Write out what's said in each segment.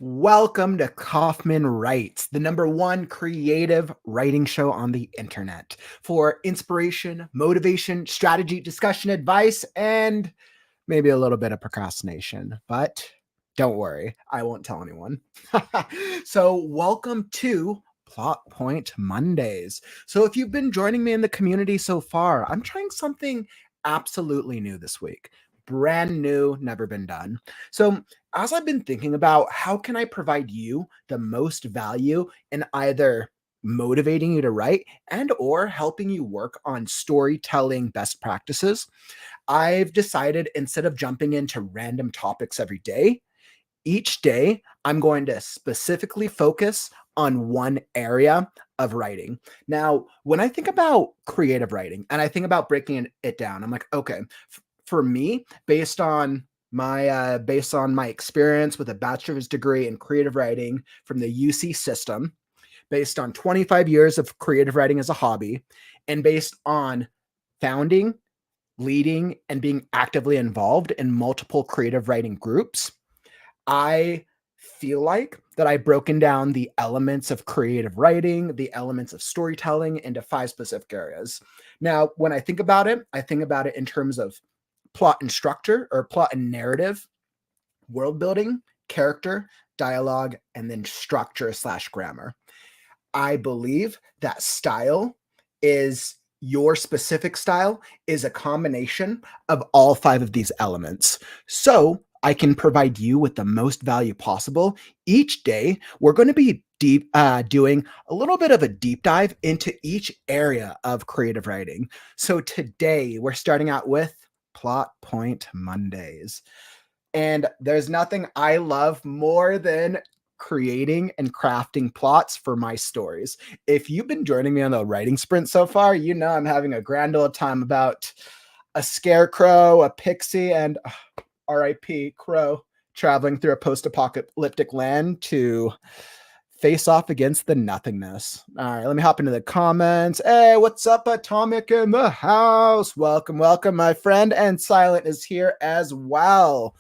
Welcome to Kauffman Writes, the #1 creative writing show on the internet for inspiration, motivation, strategy, discussion, advice, and maybe a little bit of procrastination. But don't worry, I won't tell anyone. So, welcome to Plot Point Mondays. So, if you've been joining me in the community so far, I'm trying something absolutely new this week. Brand new, never been done. So, as I've been thinking about how can I provide you the most value in either motivating you to write and or helping you work on storytelling best practices, I've decided instead of jumping into random topics every day, each day I'm going to specifically focus on one area of writing. Now, when I think about creative writing and I think about breaking it down, I'm like, okay, for me, based on my experience with a bachelor's degree in creative writing from the UC system, based on 25 years of creative writing as a hobby, and based on founding, leading, and being actively involved in multiple creative writing groups, I feel like that I've broken down the elements of creative writing, the elements of storytelling into 5 specific areas. Now, when I think about it in terms of plot and structure or plot and narrative, world building, character, dialogue, and then structure slash grammar. I believe that style is your specific style is a combination of all 5 of these elements. So I can provide you with the most value possible. Each day, we're going to be doing a little bit of a deep dive into each area of creative writing. So today, we're starting out with Plot Point Mondays. And there's nothing I love more than creating and crafting plots for my stories. If you've been joining me on the writing sprint so far, you know I'm having a grand old time about a scarecrow, a pixie, and RIP Crow traveling through a post-apocalyptic land to face off against the nothingness. All right, let me hop into the comments. Hey, what's up, Atomic in the house? Welcome, welcome, my friend. And Silent is here as well.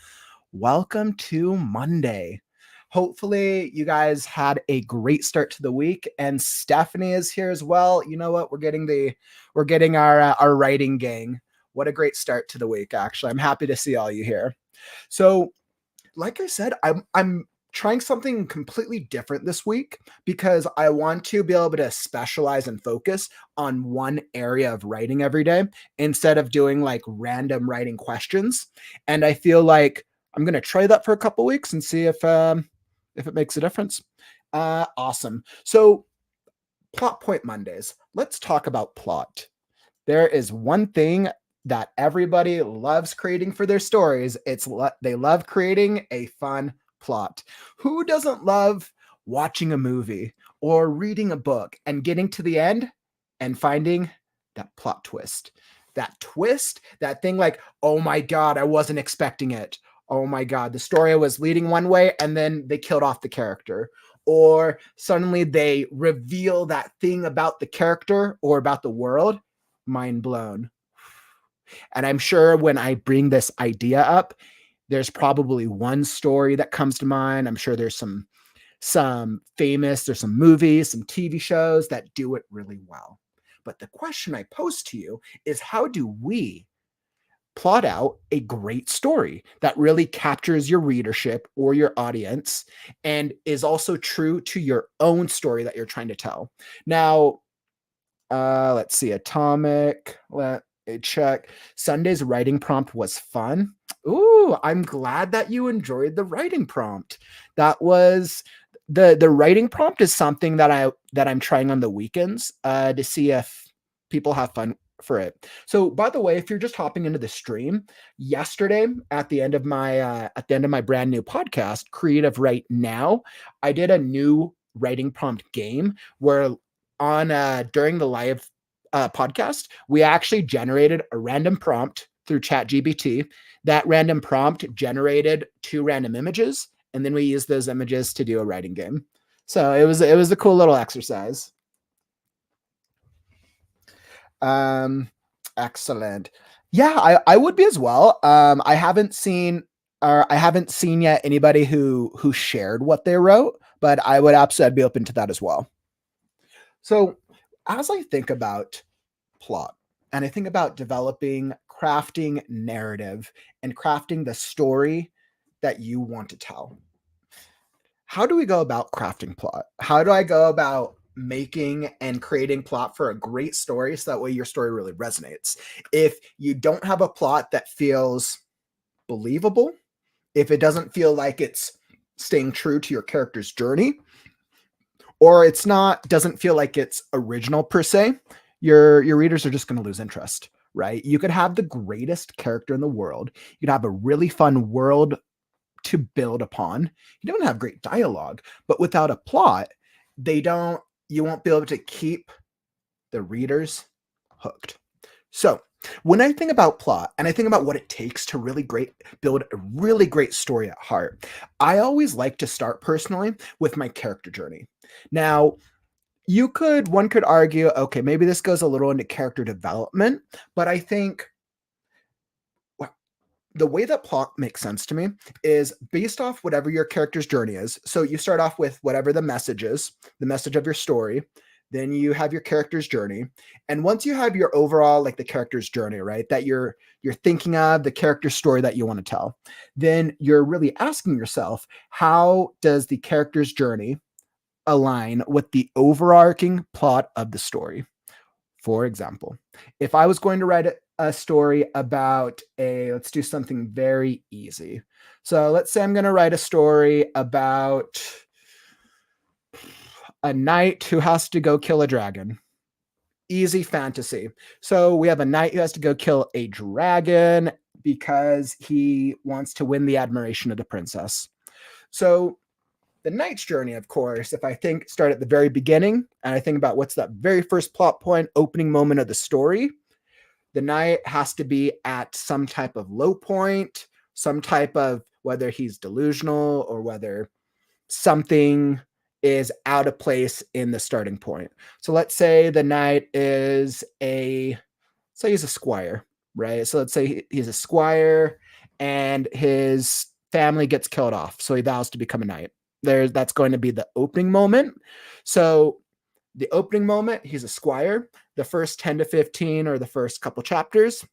Welcome to Monday. Hopefully you guys had a great start to the week, and Stephanie is here as well. You know what? We're getting our writing gang. What a great start to the week, actually. I'm happy to see all you here. So, like I said, I'm trying something completely different this week because I want to be able to specialize and focus on one area of writing every day instead of doing like random writing questions. And I feel like I'm going to try that for a couple weeks and see if it makes a difference. Awesome. So, Plot Point Mondays. Let's talk about plot. There is one thing that everybody loves creating for their stories. They love creating a fun plot. Who doesn't love watching a movie or reading a book and getting to the end and finding that plot twist? That twist, that thing like, oh my God, I wasn't expecting it. Oh my God, the story was leading one way and then they killed off the character. Or suddenly they reveal that thing about the character or about the world. Mind blown. And I'm sure when I bring this idea up, there's probably one story that comes to mind. I'm sure there's some there's some movies, some TV shows that do it really well. But the question I pose to you is how do we plot out a great story that really captures your readership or your audience and is also true to your own story that you're trying to tell? Now, let's see, Atomic. Let me check. Sunday's writing prompt was fun. Ooh, I'm glad that you enjoyed the writing prompt. That was the writing prompt is something that I'm trying on the weekends to see if people have fun for it. So, by the way, if you're just hopping into the stream, yesterday at the end of my brand new podcast, Creative Right Now, I did a new writing prompt game where on during the live podcast, we actually generated a random prompt through ChatGPT. That random prompt generated 2 random images, and then we used those images to do a writing game. So it was a cool little exercise. Excellent. Yeah, I would be as well. I haven't seen I haven't seen yet anybody who shared what they wrote, but I would absolutely be open to that as well. So, as I think about plot and I think about developing, crafting narrative and crafting the story that you want to tell, how do we go about crafting plot? How do I go about making and creating plot for a great story so that way your story really resonates? If you don't have a plot that feels believable, if it doesn't feel like it's staying true to your character's journey, or it's not doesn't feel like it's original per se, your readers are just going to lose interest, right? You could have the greatest character in the world. You could have a really fun world to build upon. You don't have great dialogue, but without a plot, you won't be able to keep the readers hooked. So when I think about plot and I think about what it takes to build a really great story at heart, I always like to start personally with my character journey. Now, one could argue, okay, maybe this goes a little into character development, but I think the way that plot makes sense to me is based off whatever your character's journey is. So you start off with whatever the message is, the message of your story. Then you have your character's journey. And once you have your overall, like the character's journey, right, that you're thinking of, the character story that you want to tell, then you're really asking yourself, how does the character's journey align with the overarching plot of the story? For example, if I was going to write a story about let's do something very easy. So let's say I'm going to write a story about a knight who has to go kill a dragon. Easy fantasy. So we have a knight who has to go kill a dragon because he wants to win the admiration of the princess. So the knight's journey, of course, if I start at the very beginning and I think about what's that very first plot point, opening moment of the story, the knight has to be at some type of low point, some type of, whether he's delusional or whether something is out of place in the starting point. So let's say the knight is he's a squire, right? So let's say he's a squire and his family gets killed off. So he vows to become a knight. That's going to be the opening moment. So the opening moment, he's a squire. The first 10 to 15 or the first couple chapters,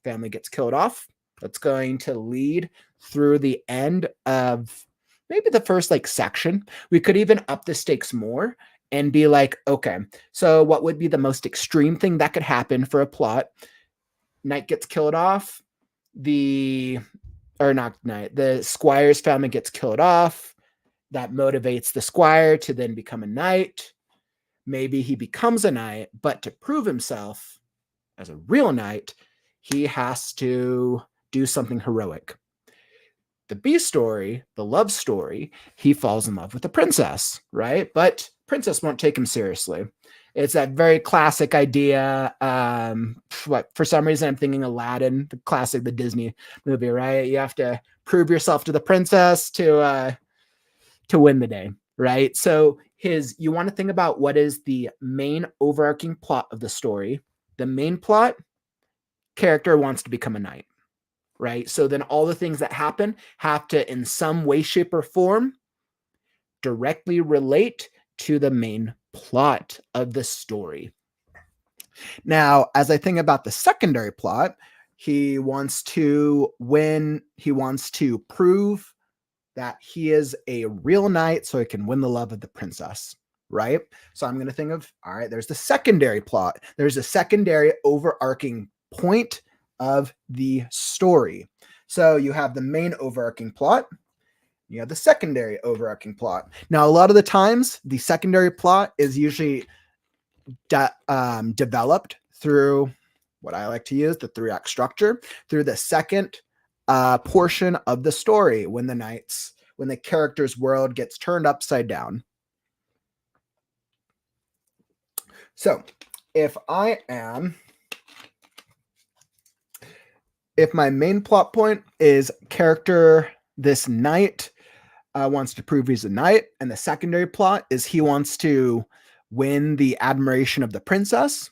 family gets killed off. That's going to lead through the end of maybe the first section. We could even up the stakes more and be like, okay, so what would be the most extreme thing that could happen for a plot? Knight gets killed off. The squire's family gets killed off. That motivates the squire to then become a knight. Maybe he becomes a knight, but to prove himself as a real knight, he has to do something heroic. The B story, the love story, he falls in love with the princess, right? But princess won't take him seriously. It's that very classic idea. For some reason, I'm thinking Aladdin, the Disney movie, right? You have to prove yourself to the princess to win the day, right? So you want to think about what is the main overarching plot of the story. The main plot, character wants to become a knight, right? So then all the things that happen have to, in some way, shape, or form, directly relate to the main plot of the story. Now, as I think about the secondary plot, he wants to win, he wants to prove that he is a real knight so he can win the love of the princess, right? So I'm going to think of, all right, there's the secondary plot. There's a secondary overarching point of the story. So you have the main overarching plot. You have the secondary overarching plot. Now, a lot of the times, the secondary plot is usually developed through what I like to use, the 3-act structure, through the second portion of the story when the character's world gets turned upside down. So if my main plot point is this knight wants to prove he's a knight, and the secondary plot is he wants to win the admiration of the princess,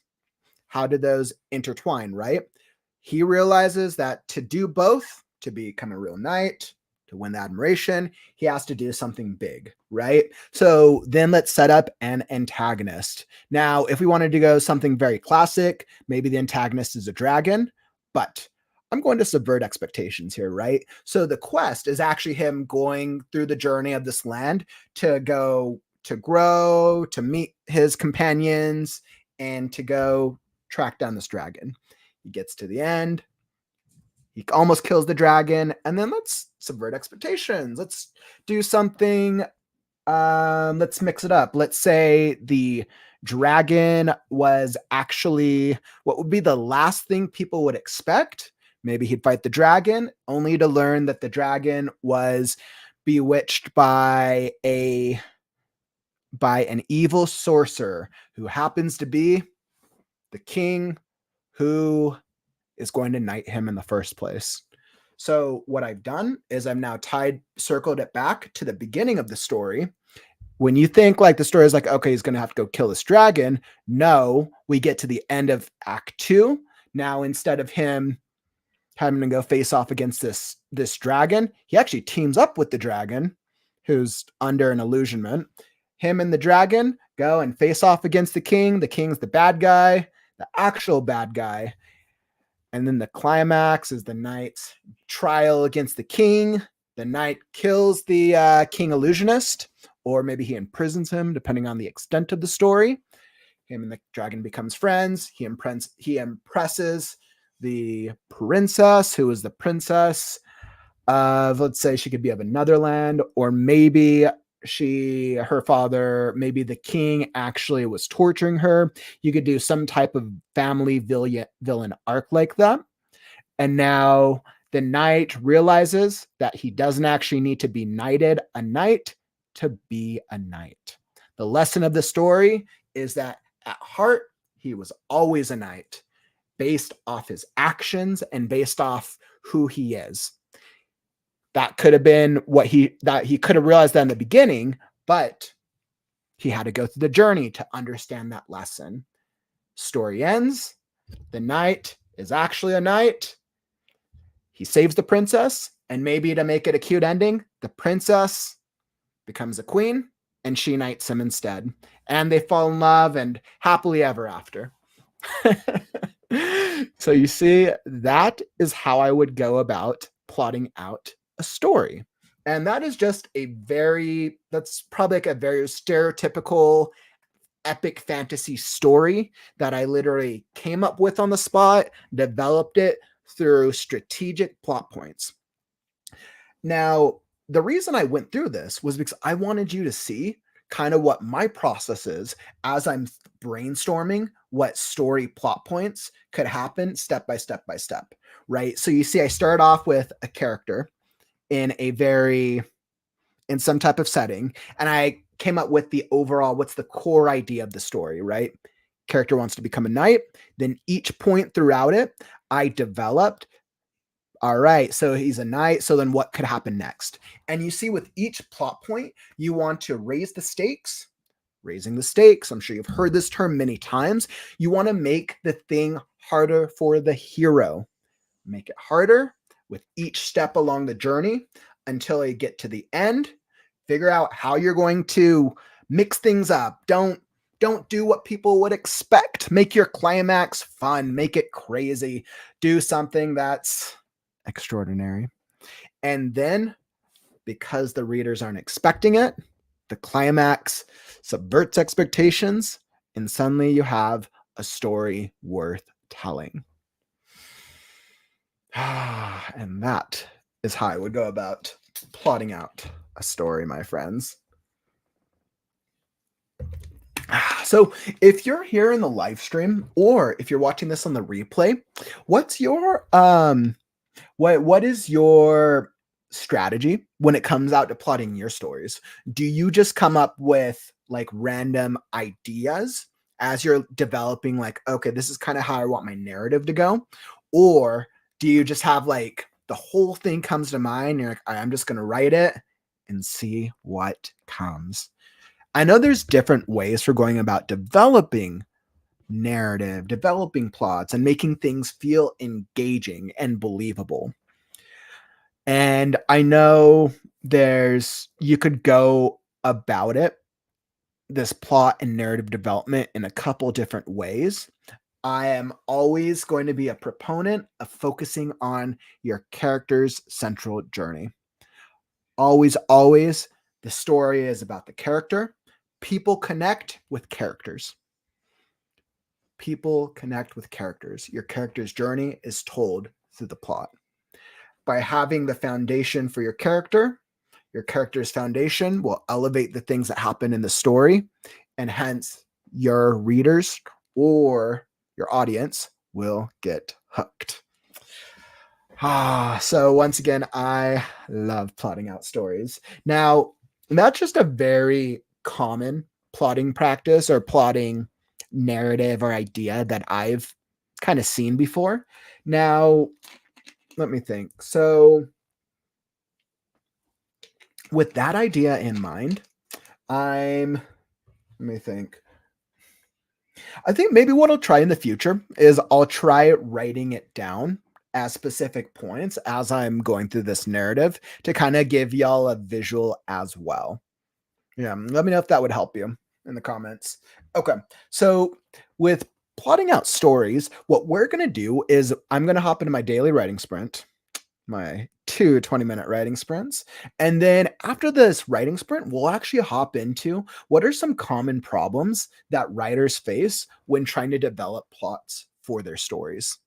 how do those intertwine, right? He realizes that to do both, to become a real knight, To win the admiration, he has to do something big, right? So then let's set up an antagonist. Now, if we wanted to go something very classic, maybe the antagonist is a dragon, but I'm going to subvert expectations here, right? So the quest is actually him going through the journey of this land to go to grow, to meet his companions, and to go track down this dragon. He gets to the end. He almost kills the dragon, and then let's subvert expectations. Let's do something. Let's mix it up. Let's say the dragon was actually what would be the last thing people would expect. Maybe he'd fight the dragon, only to learn that the dragon was bewitched by an evil sorcerer who happens to be the king who is going to knight him in the first place. So what I've done is I've now circled it back to the beginning of the story. When you think like the story is like, okay, he's going to have to go kill this dragon. No, we get to the end of Act 2. Now, instead of him having to go face off against this dragon, he actually teams up with the dragon who's under an illusionment. Him and the dragon go and face off against the king. The king's the bad guy, the actual bad guy. And then the climax is the knight's trial against the king. The knight kills the king illusionist, or maybe he imprisons him, depending on the extent of the story. Him and the dragon becomes friends. He impresses the princess, who is the princess of, let's say she could be of another land, or maybe her father, maybe the king actually was torturing her. You could do some type of family villain arc like that. And now the knight realizes that he doesn't actually need to be knighted a knight to be a knight. The lesson of the story is that at heart, he was always a knight based off his actions and based off who he is. That could have been that he could have realized that in the beginning, but he had to go through the journey to understand that lesson. Story ends. The knight is actually a knight. He saves the princess, and maybe to make it a cute ending, the princess becomes a queen, and she knights him instead. And they fall in love and happily ever after. So you see, that is how I would go about plotting out a story. And that is just that's probably like a very stereotypical epic fantasy story that I literally came up with on the spot, developed it through strategic plot points. Now, the reason I went through this was because I wanted you to see kind of what my process is as I'm brainstorming what story plot points could happen step by step by step, right? So you see, I start off with a character in some type of setting, and I came up with the overall, what's the core idea of the story, right? Character wants to become a knight. Then each point throughout it, I developed, all right, so he's a knight, so then what could happen next? And you see, with each plot point, you want to raise the stakes. Raising the stakes, I'm sure you've heard this term many times. You want to make the thing harder for the hero. Make it harder with each step along the journey until you get to the end. Figure out how you're going to mix things up. Don't do what people would expect. Make your climax fun. Make it crazy. Do something that's extraordinary. And then, because the readers aren't expecting it, the climax subverts expectations, and suddenly you have a story worth telling. And that is how I would go about plotting out a story, my friends. So if you're here in the live stream, or if you're watching this on the replay, what's your what is your strategy when it comes out to plotting your stories? Do you just come up with like random ideas as you're developing, like, okay, this is kind of how I want my narrative to go? Or do you just have like the whole thing comes to mind and you're like, I'm just going to write it and see what comes? I know there's different ways for going about developing narrative, developing plots, and making things feel engaging and believable. And I know you could go about it, this plot and narrative development, in a couple different ways. I am always going to be a proponent of focusing on your character's central journey. Always, always, the story is about the character. People connect with characters. People connect with characters. Your character's journey is told through the plot. By having the foundation for your character's foundation will elevate the things that happen in the story, and hence your readers or your audience will get hooked. So once again, I love plotting out stories. Now, that's just a very common plotting practice or plotting narrative or idea that I've kind of seen before. Now, let me think. So, with that idea in mind, let me think. I think maybe what I'll try in the future is I'll try writing it down as specific points as I'm going through this narrative to kind of give y'all a visual as well. Yeah, let me know if that would help you in the comments. Okay, so with plotting out stories, what we're going to do is I'm going to hop into my daily writing sprint, my 2 20-minute writing sprints. And then after this writing sprint, we'll actually hop into what are some common problems that writers face when trying to develop plots for their stories.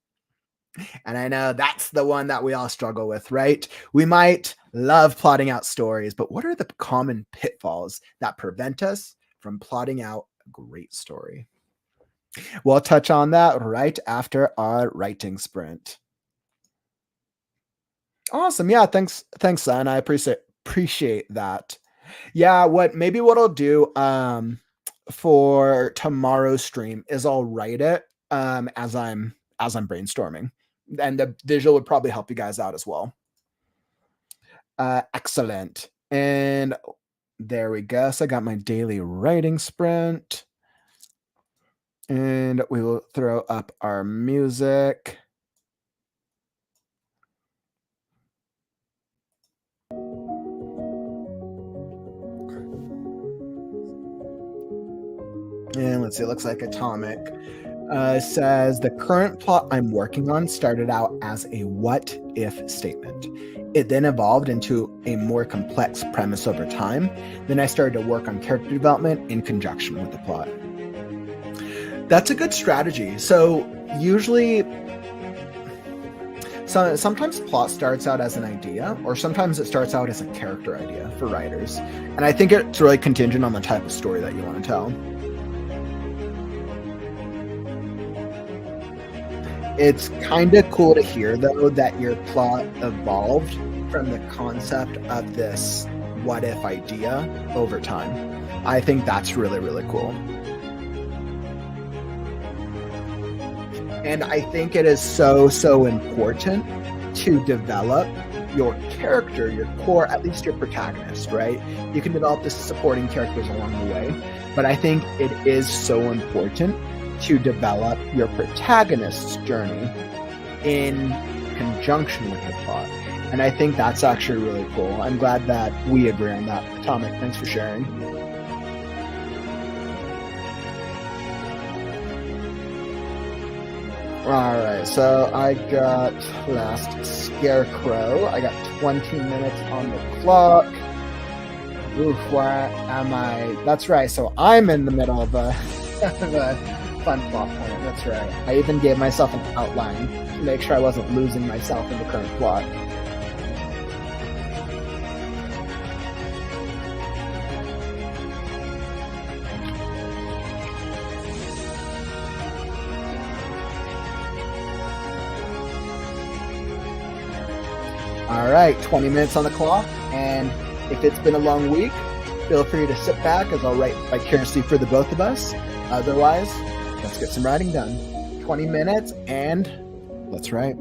And I know that's the one that we all struggle with, right? We might love plotting out stories, but what are the common pitfalls that prevent us from plotting out a great story? We'll touch on that right after our writing sprint. Awesome. Yeah, thanks, son. I appreciate that. Yeah, what I'll do for tomorrow's stream is I'll write it as I'm brainstorming. And the visual would probably help you guys out as well. Excellent. And there we go. So I got my daily writing sprint. And we will throw up our music. And let's see, it looks like Atomic says the current plot I'm working on started out as a what if statement. It then evolved into a more complex premise over time. Then I started to work on character development in conjunction with the plot. That's a good strategy. So usually, sometimes plot starts out as an idea, or sometimes it starts out as a character idea for writers. And I think it's really contingent on the type of story that you want to tell. It's kind of cool to hear, though, that your plot evolved from the concept of this what if idea over time. I think that's really, really cool. And I think it is so, so important to develop your character, your core, at least your protagonist, right? You can develop the supporting characters along the way, but I think it is so important to develop your protagonist's journey in conjunction with the plot. And I think that's actually really cool. I'm glad that we agree on that. Atomic, thanks for sharing. All right, so I got last Scarecrow. I got 20 minutes on the clock. Oof, where am I? That's right, so I'm in the middle of a fun plot point. That's right. I even gave myself an outline to make sure I wasn't losing myself in the current plot. All right, 20 minutes on the clock, and if it's been a long week, feel free to sit back as I'll write vicariously for the both of us. Otherwise, let's get some writing done. 20 minutes, and let's write.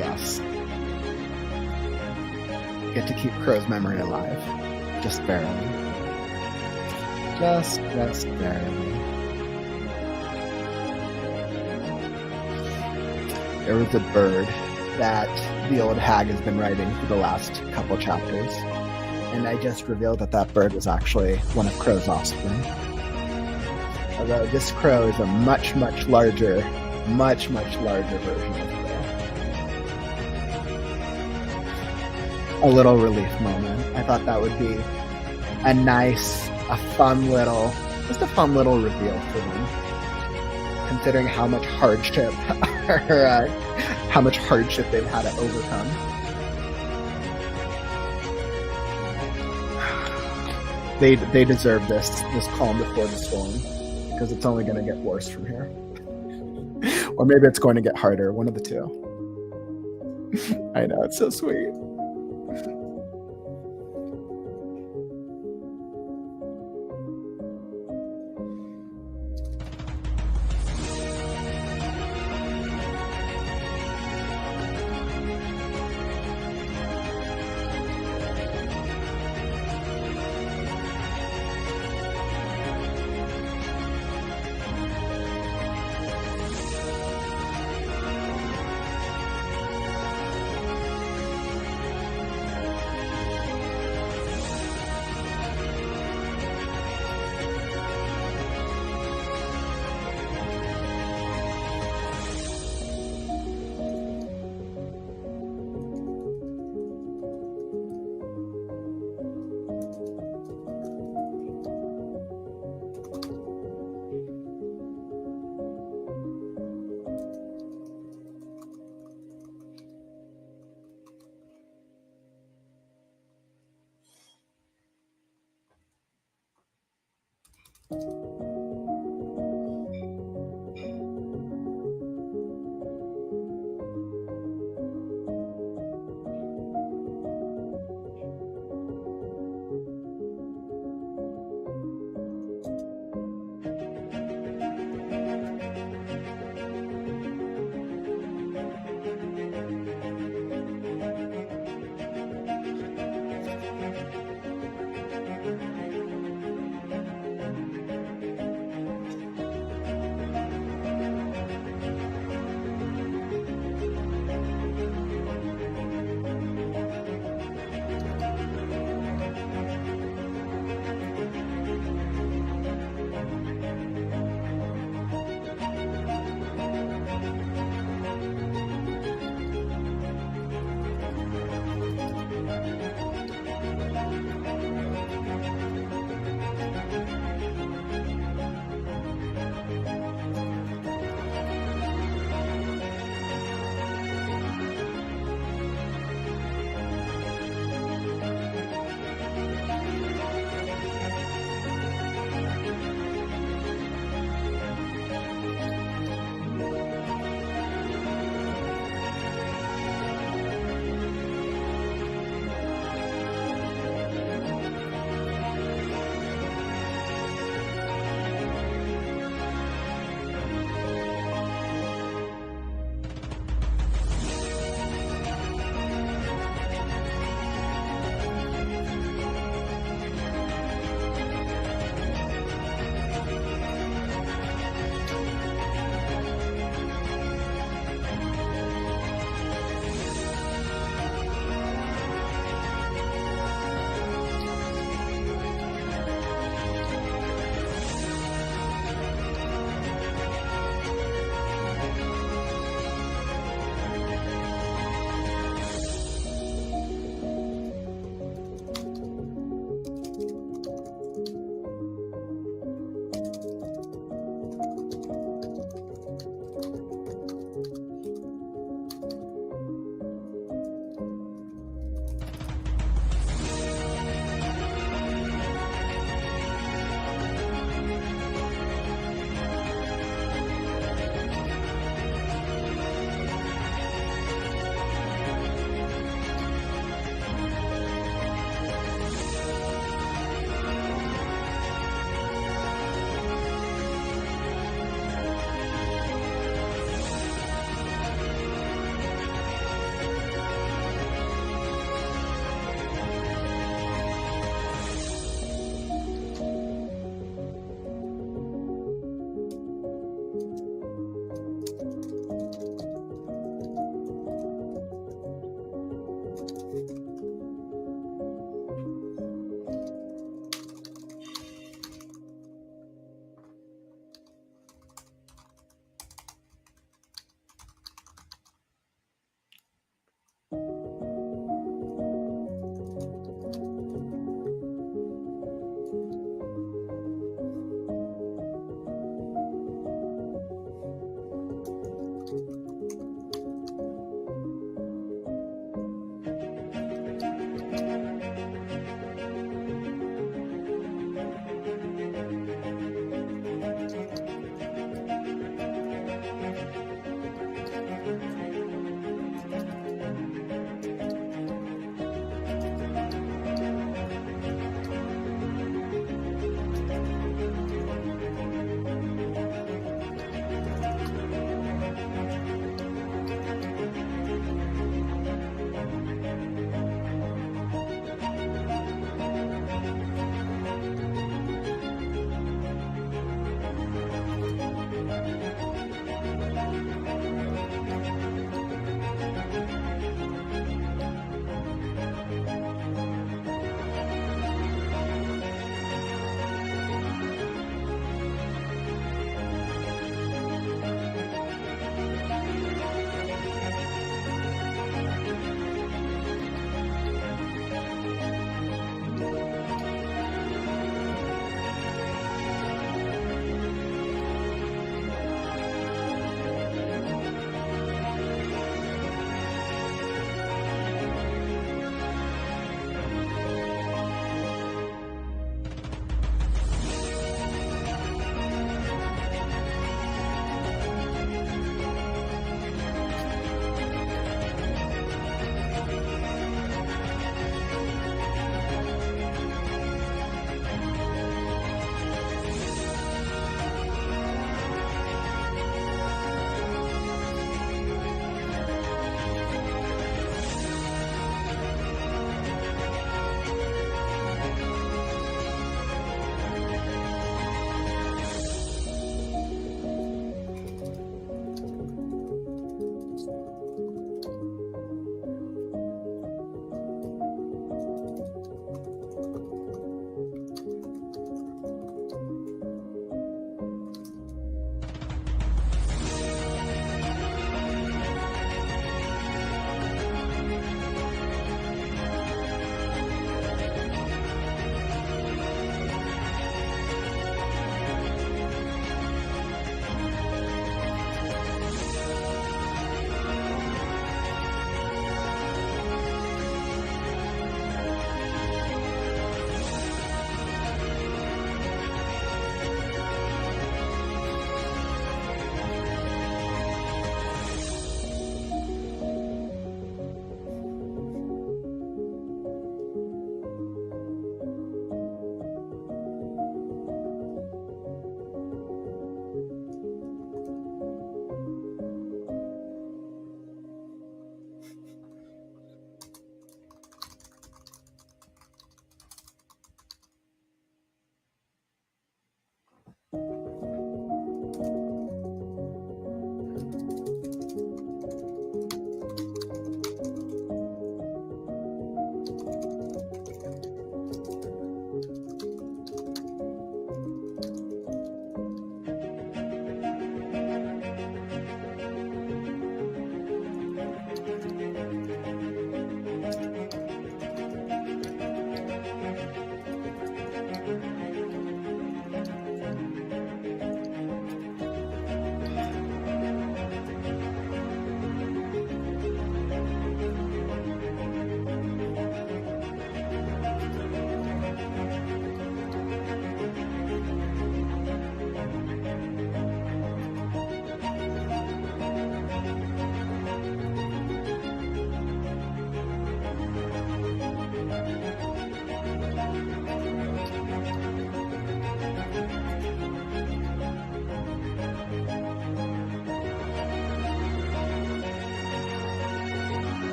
Yes. Get to keep Crow's memory alive. Just barely. Just barely. There was a bird that the old hag has been writing for the last couple chapters. And I just revealed that that bird was actually one of Crow's offspring. Although this crow is a much larger version of Crow. A little relief moment. I thought that would be a fun little reveal for them, considering how much hardship they've had to overcome. They deserve this calm before the storm, because it's only going to get worse from here. Or maybe it's going to get harder, one of the two. I know, it's so sweet.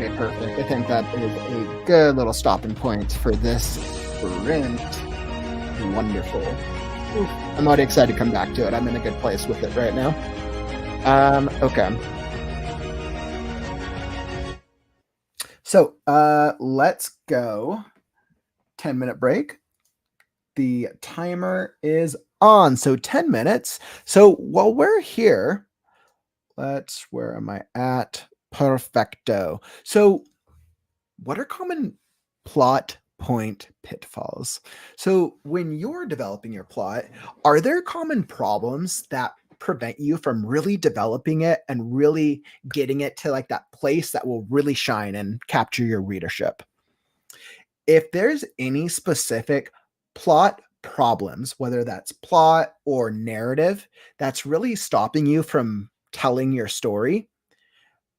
Okay, perfect. I think that is a good little stopping point for this sprint. Wonderful. Oof. I'm already excited to come back to it. I'm in a good place with it right now. Okay. So let's go. 10-minute break. The timer is on. So 10 minutes. So while we're here, where am I at? Perfecto. So what are common plot point pitfalls? So when you're developing your plot, are there common problems that prevent you from really developing it and really getting it to like that place that will really shine and capture your readership? If there's any specific plot problems, whether that's plot or narrative, that's really stopping you from telling your story,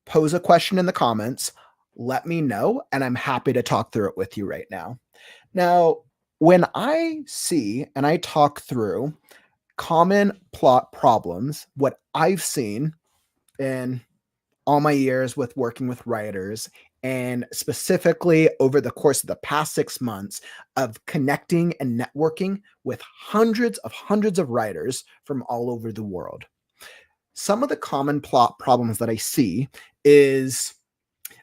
pose a question in the comments, let me know, and I'm happy to talk through it with you right now. Now, when I see and I talk through common plot problems, what I've seen in all my years with working with writers, and specifically over the course of the past 6 months of connecting and networking with hundreds of writers from all over the world. Some of the common plot problems that I see is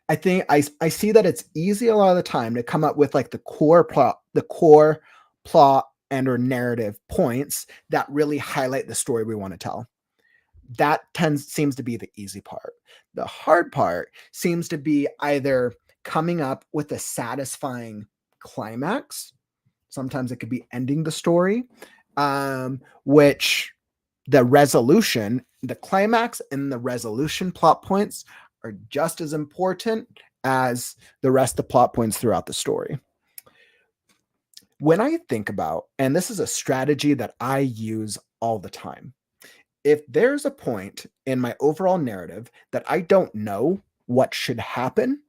I think I see that it's easy a lot of the time to come up with like the core plot and or narrative points that really highlight the story we want to tell. That seems to be the easy part. The hard part seems to be either coming up with a satisfying climax. Sometimes it could be ending the story, which the climax and the resolution plot points are just as important as the rest of the plot points throughout the story. When I think about, and this is a strategy that I use all the time, if there's a point in my overall narrative that I don't know what should happen,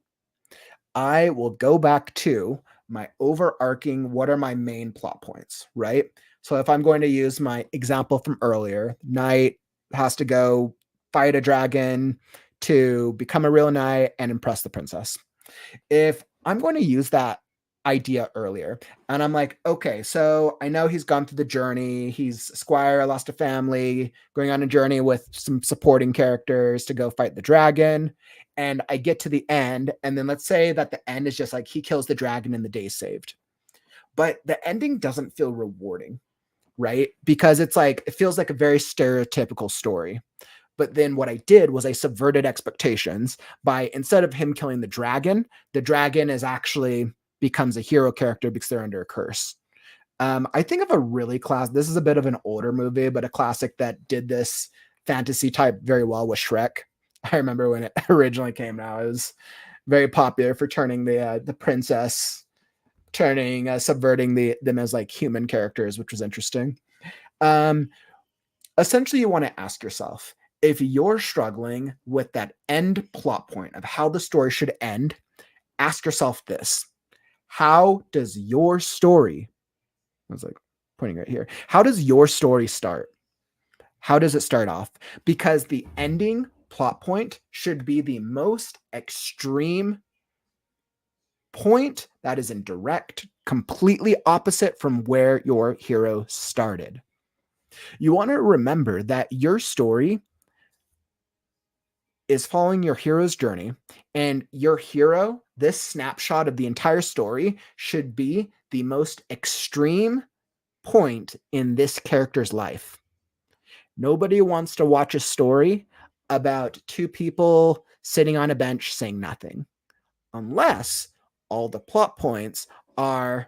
I will go back to my overarching, what are my main plot points, right? So if I'm going to use my example from earlier, knight has to go fight a dragon to become a real knight and impress the princess. If I'm going to use that idea earlier and I'm like, okay, so I know he's gone through the journey. He's a squire, lost a family, going on a journey with some supporting characters to go fight the dragon. And I get to the end, and then let's say that the end is just like he kills the dragon and the day's saved. But the ending doesn't feel rewarding, right? Because it's like, it feels like a very stereotypical story. But then what I did was I subverted expectations by, instead of him killing the dragon is actually becomes a hero character because they're under a curse. I think of a really this is a bit of an older movie, but a classic that did this fantasy type very well was Shrek. I remember when it originally came out, it was very popular for turning the princess, subverting them as like human characters, which was interesting. Essentially, you want to ask yourself, If you're struggling with that end plot point of how the story should end, ask yourself this. How does your story, I was like pointing right here, how does your story start? How does it start off? Because the ending plot point should be the most extreme point that is in direct, completely opposite from where your hero started. You want to remember that your story is following your hero's journey, and your hero, this snapshot of the entire story, should be the most extreme point in this character's life. Nobody wants to watch a story about two people sitting on a bench saying nothing, unless all the plot points are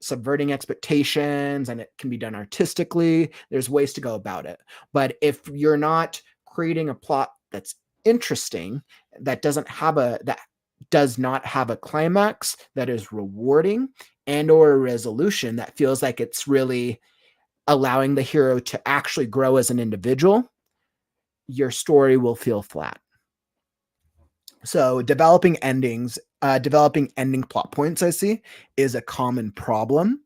subverting expectations, and it can be done artistically. There's ways to go about it. But if you're not creating a plot that's interesting, that does not have a climax that is rewarding, and or a resolution that feels like it's really allowing the hero to actually grow as an individual, your story will feel flat. So developing ending plot points, I see, is a common problem.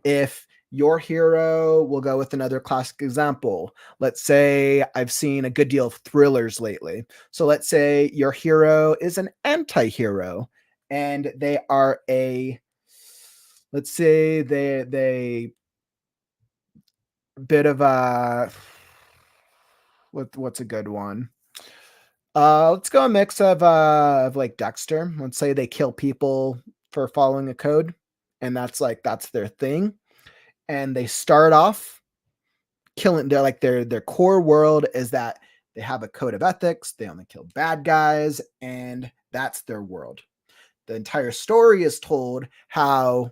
If your hero, will go with another classic example. Let's say I've seen a good deal of thrillers lately. So let's say your hero is an anti-hero, and they are let's say they bit of a, what's a good one? Let's go a mix of like Dexter. Let's say they kill people for following a code, and that's their thing. And they start off killing. They're like their core world is that they have a code of ethics. They only kill bad guys, and that's their world. The entire story is told how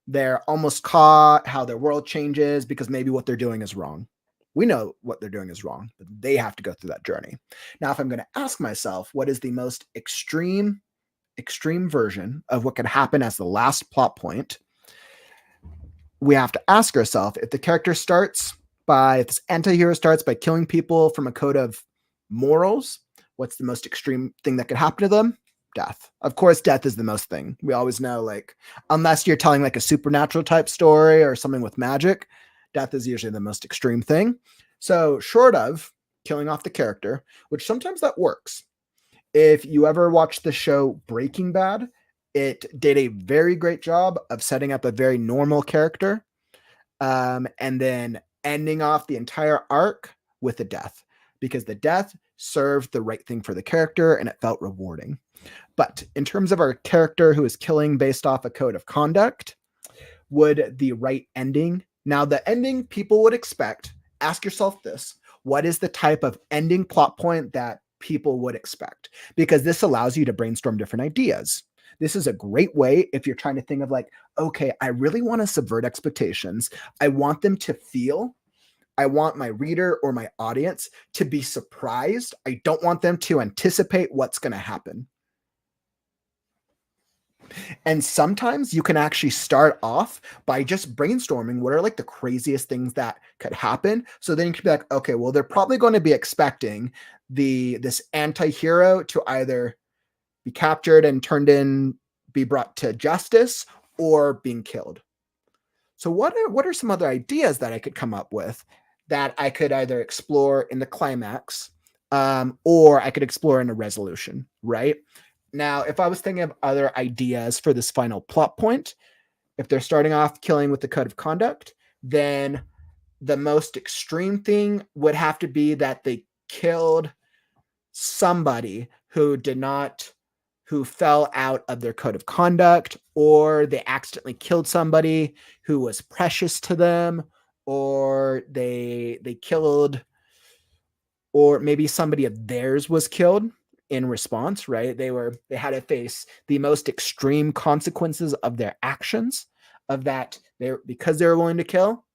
they're almost caught, how their world changes because maybe what they're doing is wrong. We know what they're doing is wrong, but they have to go through that journey. Now, if I'm going to ask myself, what is the most extreme version of what could happen as the last plot point, we have to ask ourselves, if this anti-hero starts by killing people from a code of morals, what's the most extreme thing that could happen to them? Death. Of course, death is the most thing. We always know, like, unless you're telling like a supernatural type story or something with magic, death is usually the most extreme thing. So short of killing off the character, which sometimes that works. If you ever watched the show Breaking Bad, it did a very great job of setting up a very normal character, and then ending off the entire arc with a death, because the death served the right thing for the character and it felt rewarding. But in terms of our character who is killing based off a code of conduct, would the right ending, now the ending people would expect, ask yourself this, what is the type of ending plot point that people would expect? Because this allows you to brainstorm different ideas. This is a great way if you're trying to think of like, okay, I really want to subvert expectations. I want my reader or my audience to be surprised. I don't want them to anticipate what's going to happen. And sometimes you can actually start off by just brainstorming what are like the craziest things that could happen. So then you can be like, okay, well, they're probably going to be expecting this anti-hero to either be captured and be brought to justice, or being killed. So what are some other ideas that I could come up with that I could either explore in the climax, or I could explore in a resolution, right? Now, if I was thinking of other ideas for this final plot point, if they're starting off killing with the code of conduct, then the most extreme thing would have to be that they killed somebody who fell out of their code of conduct, or they accidentally killed somebody who was precious to them, or they killed, or maybe somebody of theirs was killed in response, right? They had to face the most extreme consequences of their actions, of that because they were willing to kill,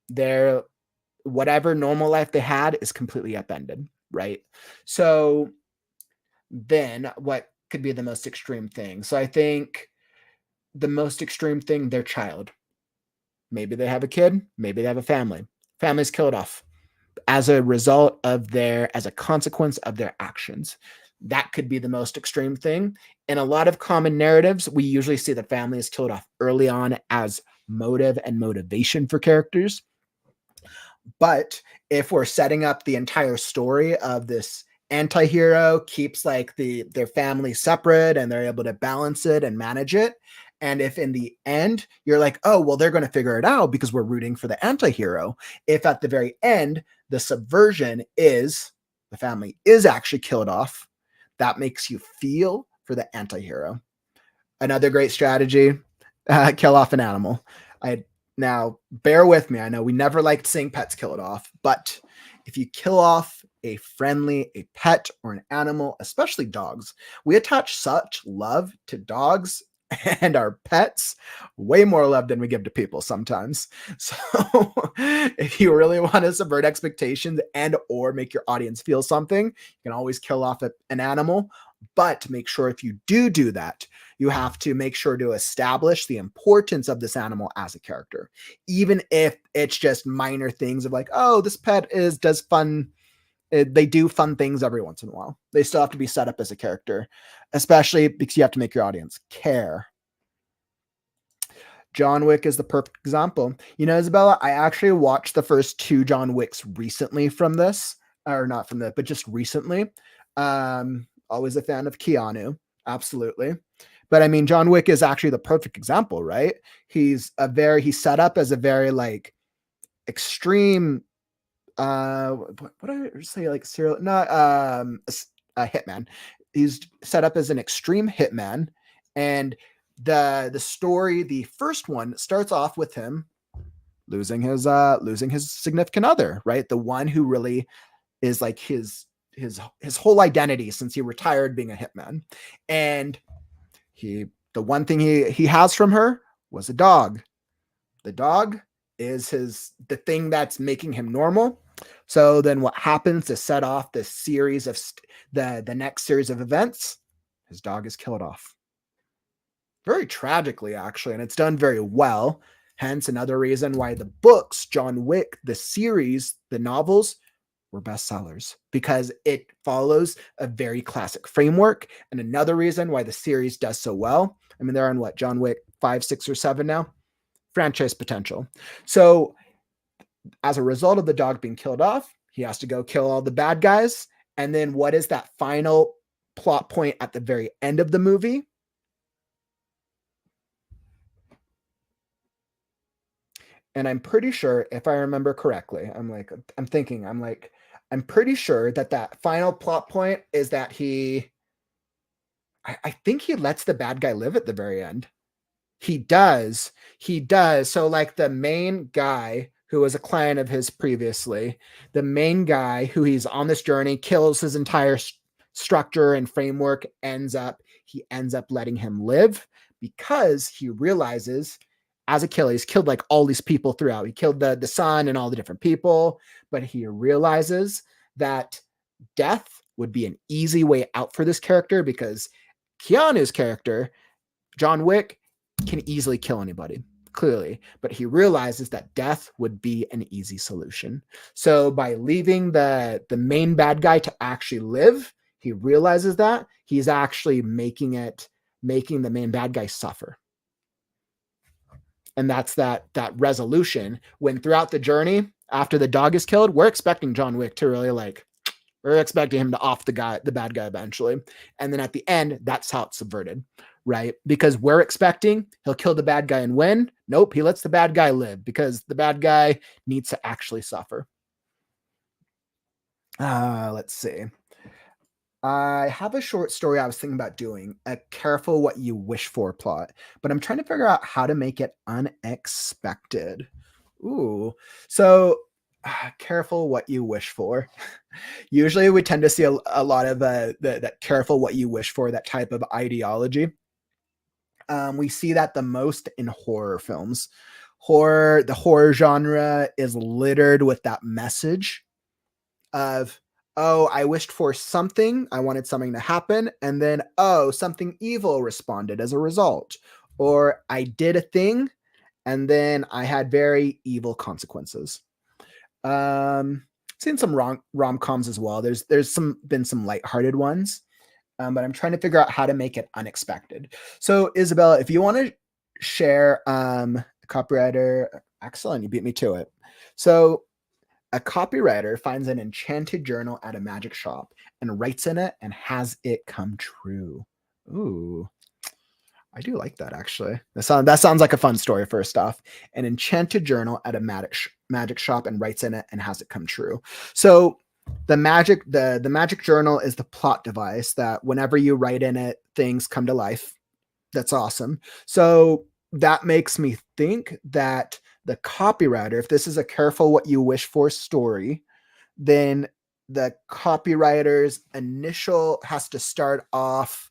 their whatever normal life they had is completely upended, right? So then what could be the most extreme thing? So I think the most extreme thing, their child. Maybe they have a kid, maybe they have a family. Family's killed off. as a result of as a consequence of their actions. That could be the most extreme thing. In a lot of common narratives, we usually see the family is killed off early on as motive and motivation for characters. But if we're setting up the entire story of this anti-hero keeps like their family separate and they're able to balance it and manage it, and if in the end you're like, oh well, they're going to figure it out because we're rooting for the anti-hero, if at the very end the subversion is the family is actually killed off, that makes you feel for the anti-hero. Another great strategy, kill off an animal. Now, bear with me. I know we never liked seeing pets killed off, but if you kill off a pet or an animal, especially dogs, we attach such love to dogs and our pets, way more love than we give to people sometimes. So if you really want to subvert expectations and or make your audience feel something, you can always kill off an animal. But make sure if you do that, you have to make sure to establish the importance of this animal as a character, even if it's just minor things of like, oh, this pet does fun. They do fun things every once in a while. They still have to be set up as a character, especially because you have to make your audience care. John Wick is the perfect example. You know, Isabella, I actually watched the first 2 John Wicks recently from this, or not from that, but just recently. Always a fan of Keanu, absolutely. But I mean, John Wick is actually the perfect example, right? He's set up as a very like extreme, what do I say, like serial, not a hitman. He's set up as an extreme hitman, and the story, the first one, starts off with him losing his significant other, right? The one who really is like his whole identity since he retired being a hitman. And the one thing he has from her was a dog. The dog is the thing that's making him normal. So then what happens to set off this series of the next series of events? His dog is killed off. Very tragically, actually, and it's done very well. Hence another reason why the books, John Wick, the series, the novels, were bestsellers, because it follows a very classic framework. And another reason why the series does so well, I mean, they're on what, John Wick 5, 6, or 7 now? Franchise potential. So as a result of the dog being killed off, he has to go kill all the bad guys. And then what is that final plot point at the very end of the movie? And I'm pretty sure, if I remember correctly, I'm pretty sure that final plot point is that I think he lets the bad guy live at the very end. He does. So like the main guy who was a client of his previously, the main guy who he's on this journey kills his entire structure and framework, he ends up letting him live because he realizes as a killer, he's killed like all these people throughout. He killed the son and all the different people, but he realizes that death would be an easy way out for this character because Keanu's character, John Wick, can easily kill anybody, clearly, but he realizes that death would be an easy solution. So by leaving the main bad guy to actually live, he realizes that he's actually making the main bad guy suffer. And that's that resolution when throughout the journey, after the dog is killed, we're expecting John Wick to really we're expecting him to off the bad guy eventually. And then at the end, that's how it's subverted, right? Because we're expecting he'll kill the bad guy and win. Nope, he lets the bad guy live because the bad guy needs to actually suffer. Let's see. I have a short story I was thinking about doing, a careful what you wish for plot, but I'm trying to figure out how to make it unexpected. Ooh, so careful what you wish for. Usually we tend to see a lot of that careful what you wish for, that type of ideology. We see that the most in horror films. The horror genre is littered with that message of, oh, I wished for something, I wanted something to happen, and then, oh, something evil responded as a result. Or I did a thing, and then I had very evil consequences. Seen some rom-coms as well. There's been some lighthearted ones, but I'm trying to figure out how to make it unexpected. So Isabella, if you want to share copywriter, excellent, you beat me to it. So a copywriter finds an enchanted journal at a magic shop and writes in it and has it come true. Ooh, I do like that actually. That sounds like a fun story. First off, an enchanted journal at a magic shop and writes in it and has it come true. So the magic journal is the plot device that whenever you write in it, things come to life. That's awesome. So that makes me think that the copywriter, if this is a careful what you wish for story, then the copywriter's initial has to start off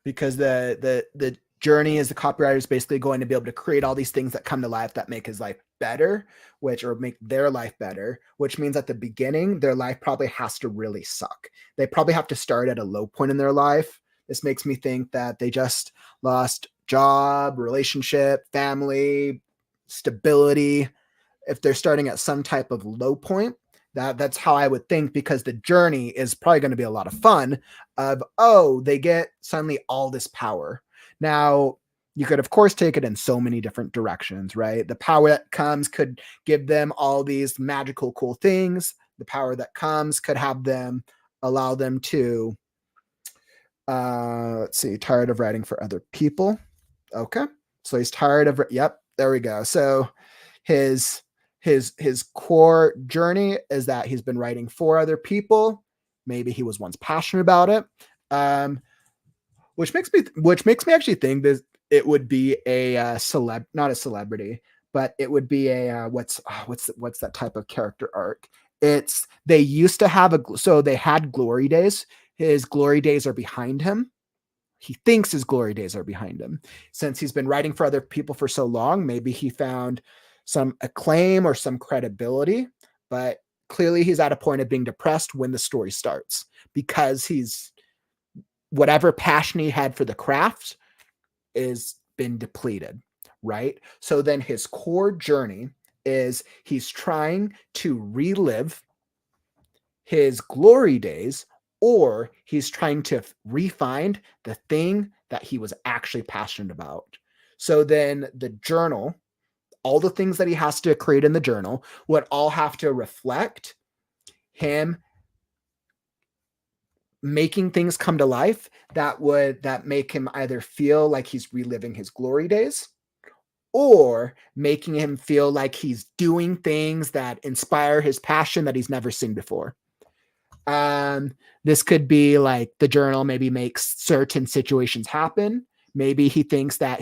because the journey is the copywriter is basically going to be able to create all these things that come to life that make his life better, or make their life better, which means at the beginning, their life probably has to really suck. They probably have to start at a low point in their life. This makes me think that they just lost job, relationship, family, stability. If they're starting at some type of low point, that's how I would think, because the journey is probably going to be a lot of fun of, oh, they get suddenly all this power. Now, you could, of course, take it in so many different directions, right? The power that comes could give them all these magical, cool things. The power that comes could allow them to, let's see, tired of writing for other people. Okay. So he's tired of, yep, there we go. So his core journey is that he's been writing for other people. Maybe he was once passionate about it. Which makes me actually think that it would be a not a celebrity, but it would be a what's that type of character arc? It's they used to have so they had glory days. His glory days are behind him. He thinks his glory days are behind him. Since he's been writing for other people for so long, maybe he found some acclaim or some credibility, but clearly he's at a point of being depressed when the story starts, because whatever passion he had for the craft is been depleted, right? So then his core journey is he's trying to relive his glory days, or he's trying to re-find the thing that he was actually passionate about. So then the journal, all the things that he has to create in the journal would all have to reflect him making things come to life that make him either feel like he's reliving his glory days, or making him feel like he's doing things that inspire his passion that he's never seen before. This could be like the journal maybe makes certain situations happen. Maybe he thinks that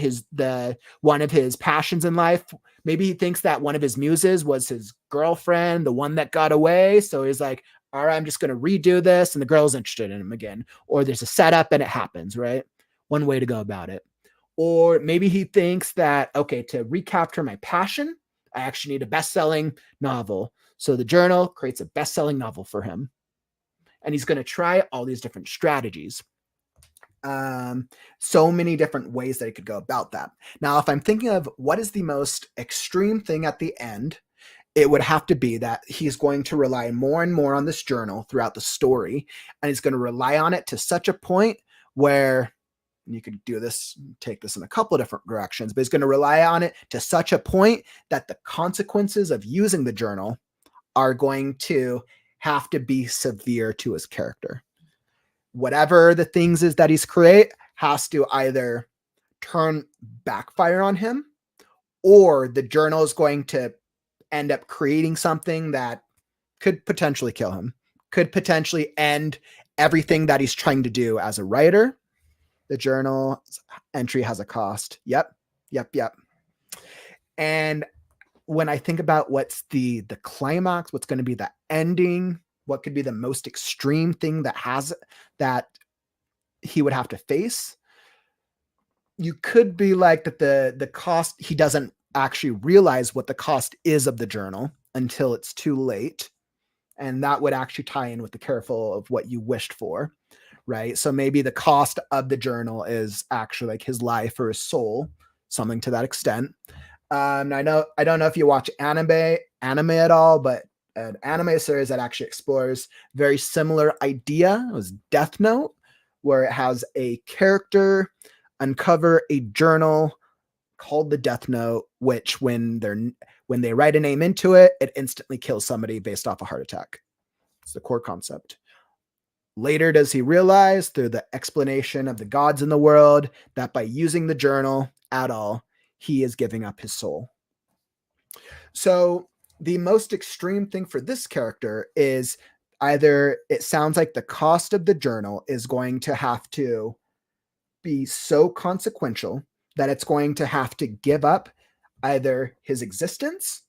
one of his passions in life, maybe he thinks that one of his muses was his girlfriend, the one that got away. So he's like, all right, I'm just going to redo this. And the girl's interested in him again. Or there's a setup and it happens, right? One way to go about it. Or maybe he thinks that, okay, to recapture my passion, I actually need a best-selling novel. So the journal creates a best-selling novel for him. And he's going to try all these different strategies. So many different ways that he could go about that. Now, if I'm thinking of what is the most extreme thing at the end, it would have to be that he's going to rely more and more on this journal throughout the story. And he's going to rely on it to such a point where you could take this in a couple of different directions, but he's going to rely on it to such a point that the consequences of using the journal are going to have to be severe to his character. Whatever the things is that he's create has to either backfire on him, or the journal is going to end up creating something that could potentially kill him, could potentially end everything that he's trying to do as a writer. The journal entry has a cost. Yep. And when I think about what's the climax, what's going to be the ending, what could be the most extreme thing that he would have to face, you could be like that the cost, he doesn't actually realize what the cost is of the journal until it's too late. And that would actually tie in with the careful of what you wished for, right? So maybe the cost of the journal is actually like his life or his soul, something to that extent. I don't know if you watch anime at all, but an anime series that actually explores very similar idea was Death Note, where it has a character uncover a journal called the Death Note, which when they write a name into it, it instantly kills somebody based off a heart attack. It's the core concept. Later does he realize through the explanation of the gods in the world that by using the journal at all, he is giving up his soul. So the most extreme thing for this character is either it sounds like the cost of the journal is going to have to be so consequential that it's going to have to give up either his existence,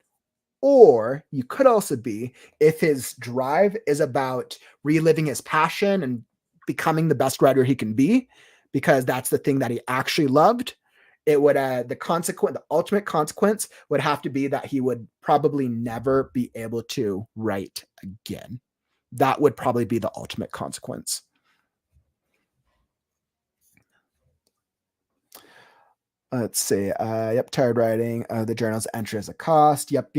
or you could also be if his drive is about reliving his passion and becoming the best writer he can be, because that's the thing that he actually loved. It would the ultimate consequence would have to be that he would probably never be able to write again. That would probably be the ultimate consequence. Let's see. Yep, tired writing. The journal's entry as a cost. Yep.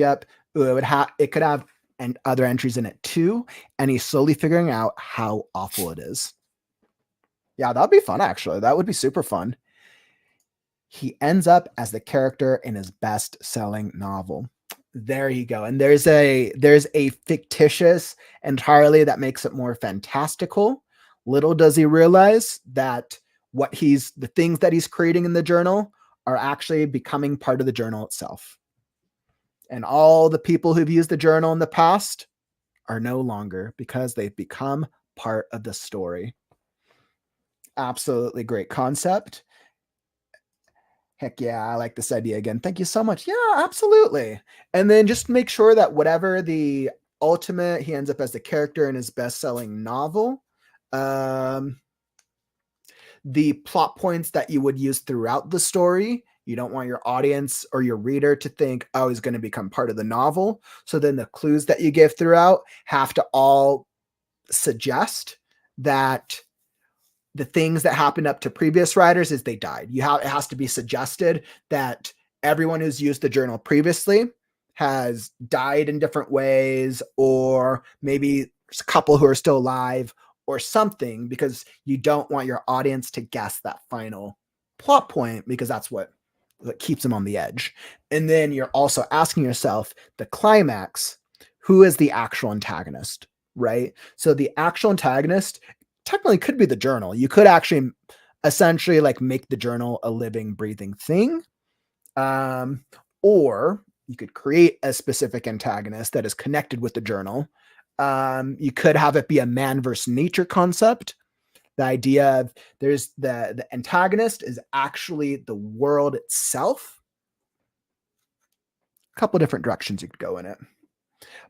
Ooh, it could have and other entries in it too. And he's slowly figuring out how awful it is. Yeah, that'd be fun, actually. That would be super fun. He ends up as the character in his best-selling novel. There you go. And there's a fictitious entirely that makes it more fantastical. Little does he realize that the things that he's creating in the journal are actually becoming part of the journal itself. And all the people who've used the journal in the past are no longer, because they've become part of the story. Absolutely great concept. Heck yeah, I like this idea again. Thank you so much. Yeah, absolutely. And then just make sure that whatever the ultimate, he ends up as the character in his best-selling novel. The plot points that you would use throughout the story, you don't want your audience or your reader to think, oh, he's going to become part of the novel. So then the clues that you give throughout have to all suggest that the things that happened up to previous writers is they died. It has to be suggested that everyone who's used the journal previously has died in different ways, or maybe there's a couple who are still alive or something, because you don't want your audience to guess that final plot point, because that's what keeps them on the edge. And then you're also asking yourself the climax, who is the actual antagonist, right? So the actual antagonist technically could be the journal. You could actually essentially like make the journal a living, breathing thing. Or you could create a specific antagonist that is connected with the journal. You could have it be a man versus nature concept. The idea of there's the antagonist is actually the world itself. A couple different directions you could go in it.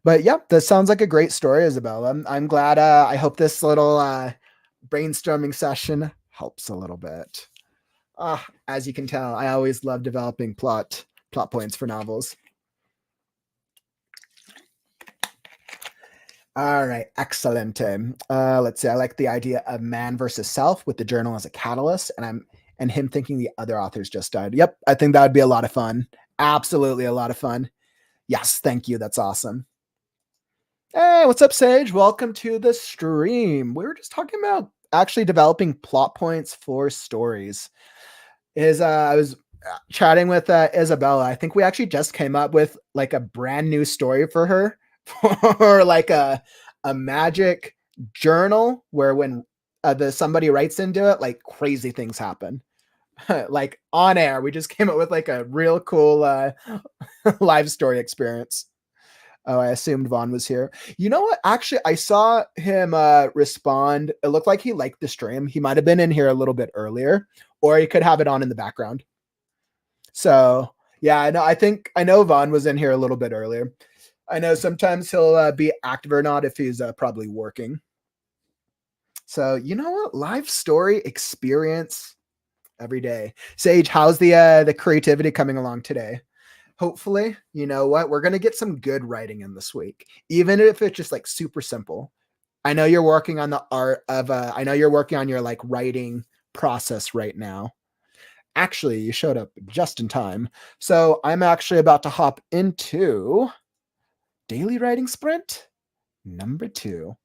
But yeah, this sounds like a great story, Isabel. I'm glad. I hope this little brainstorming session helps a little bit. As you can tell, I always love developing plot points for novels. All right, excellent. Let's see. I like the idea of man versus self with the journal as a catalyst, and him thinking the other authors just died. Yep, I think that would be a lot of fun. Absolutely a lot of fun. Yes, thank you. That's awesome. Hey, what's up, Sage? Welcome to the stream. We were just talking about actually developing plot points for stories. I was chatting with Isabella. I think we actually just came up with like a brand new story for her for like a magic journal where when somebody writes into it, like crazy things happen. Like on air, we just came up with like a real cool live story experience. Oh, I assumed Vaughn was here. You know what? Actually, I saw him respond. It looked like he liked the stream. He might have been in here a little bit earlier, or he could have it on in the background. So yeah, I know Vaughn was in here a little bit earlier. I know sometimes he'll be active or not if he's probably working. So you know what? Live story experience every day. Sage, how's the creativity coming along today? Hopefully, you know what? We're going to get some good writing in this week, even if it's just like super simple. I know you're working on the art of, I know you're working on your like writing process right now. Actually, you showed up just in time. So I'm actually about to hop into daily writing sprint number 2.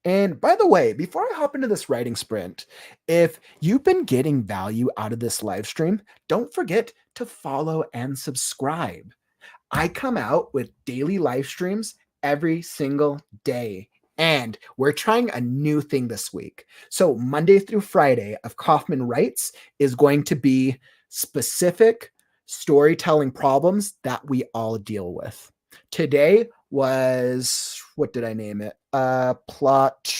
And by the way, before I hop into this writing sprint, if you've been getting value out of this live stream, don't forget to follow and subscribe. I come out with daily live streams every single day. And we're trying a new thing this week. So Monday through Friday of Kauffman Writes is going to be specific storytelling problems that we all deal with. Today was, what did I name it? Plot.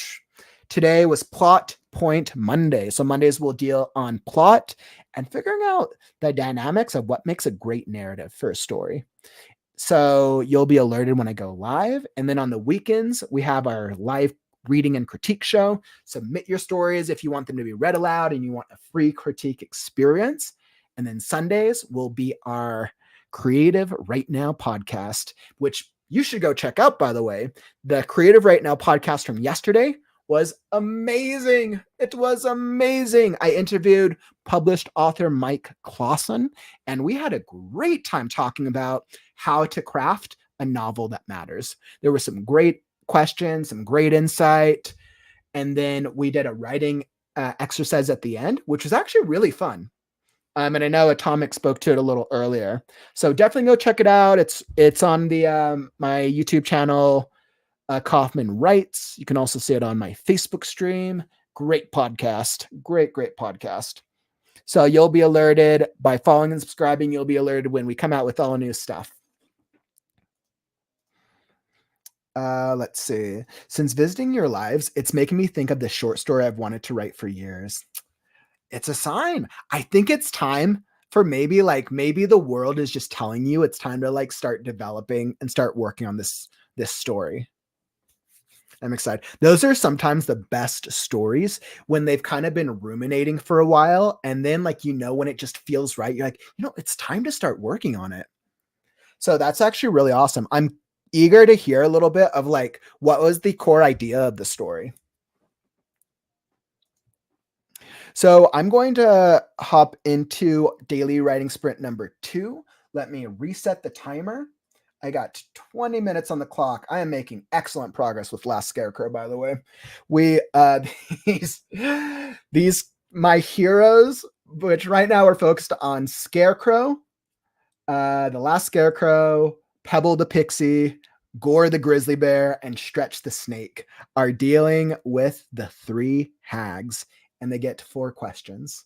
Today was Plot Point Monday. So Mondays we'll deal on plot and figuring out the dynamics of what makes a great narrative for a story. So you'll be alerted when I go live. And then on the weekends, we have our live reading and critique show. Submit your stories if you want them to be read aloud and you want a free critique experience. And then Sundays will be our Creative Right Now podcast, which you should go check out, by the way. The Creative Right Now podcast from yesterday was amazing. It was amazing. I interviewed published author Mike Clausen, and we had a great time talking about how to craft a novel that matters. There were some great questions, some great insight, and then we did a writing exercise at the end, which was actually really fun. And I know Atomic spoke to it a little earlier, so definitely go check it out. It's on the my YouTube channel, Kauffman Writes. You can also see it on my Facebook stream. Great podcast. Great podcast. So you'll be alerted by following and subscribing. You'll be alerted when we come out with all new stuff. Let's see. Since visiting your lives, it's making me think of the short story I've wanted to write for years. It's a sign. I think it's time for maybe the world is just telling you it's time to like start developing and start working on this story. I'm excited. Those are sometimes the best stories when they've kind of been ruminating for a while. And then when it just feels right, you're like, it's time to start working on it. So that's actually really awesome. I'm eager to hear a little bit of what was the core idea of the story. So I'm going to hop into daily writing sprint number 2. Let me reset the timer. I got 20 minutes on the clock. I am making excellent progress with Last Scarecrow, by the way. We these my heroes, which right now we're focused on Scarecrow, the Last Scarecrow, Pebble the Pixie, Gore the Grizzly Bear, and Stretch the Snake, are dealing with the 3 hags, and they get 4 questions.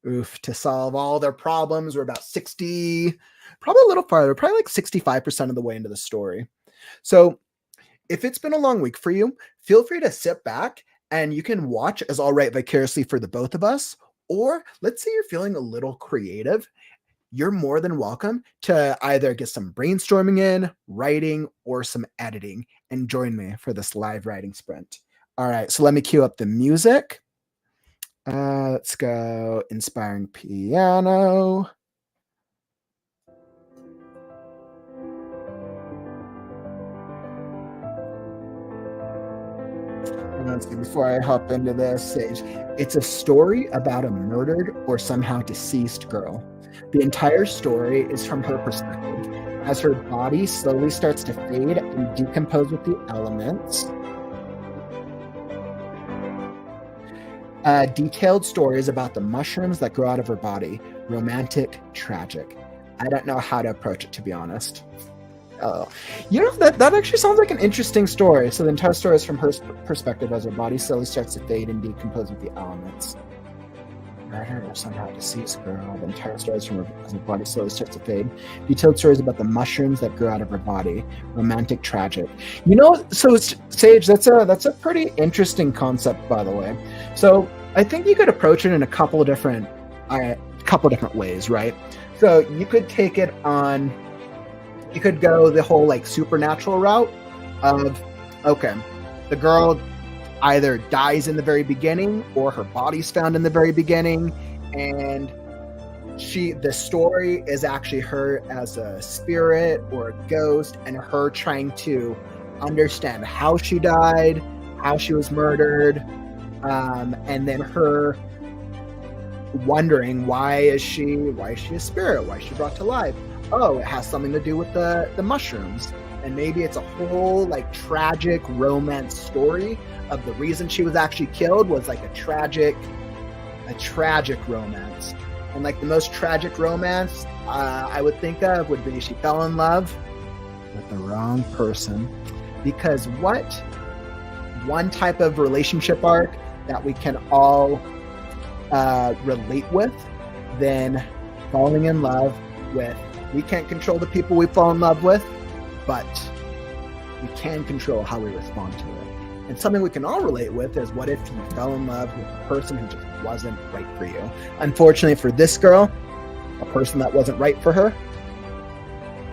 To solve all their problems. We're about 60, probably a little farther, probably like 65% of the way into the story. So if it's been a long week for you, feel free to sit back and you can watch as I'll write vicariously for the both of us. Or let's say you're feeling a little creative. You're more than welcome to either get some brainstorming in, writing, or some editing, and join me for this live writing sprint. All right, so let me cue up the music. Let's go inspiring piano. Let's see, before I hop into this stage, it's a story about a murdered or somehow deceased girl. The entire story is from her perspective, as her body slowly starts to fade and decompose with the elements. Detailed stories about the mushrooms that grow out of her body. Romantic, tragic. I don't know how to approach it, to be honest. That actually sounds like an interesting story. So the entire story is from her perspective as her body slowly starts to fade and decompose with the elements. Murdered or somehow deceased girl. The entire story is from her as her body slowly starts to fade. Detailed stories about the mushrooms that grow out of her body. Romantic, tragic. So Sage, that's a pretty interesting concept, by the way. So I think you could approach it in a couple different ways, right? So you could take it on. You could go the whole supernatural route of, okay, the girl either dies in the very beginning or her body's found in the very beginning, and the story is actually her as a spirit or a ghost and her trying to understand how she died, how she was murdered, and then her wondering why is she a spirit? Why is she brought to life? Oh, it has something to do with the mushrooms. And maybe it's a whole like tragic romance story of the reason she was actually killed was like a tragic romance. And like the most tragic romance I would think of would be she fell in love with the wrong person. Because what one type of relationship arc that we can all relate with than falling in love with, we can't control the people we fall in love with, but we can control how we respond to it. And something we can all relate with is what if you fell in love with a person who just wasn't right for you? Unfortunately for this girl, a person that wasn't right for her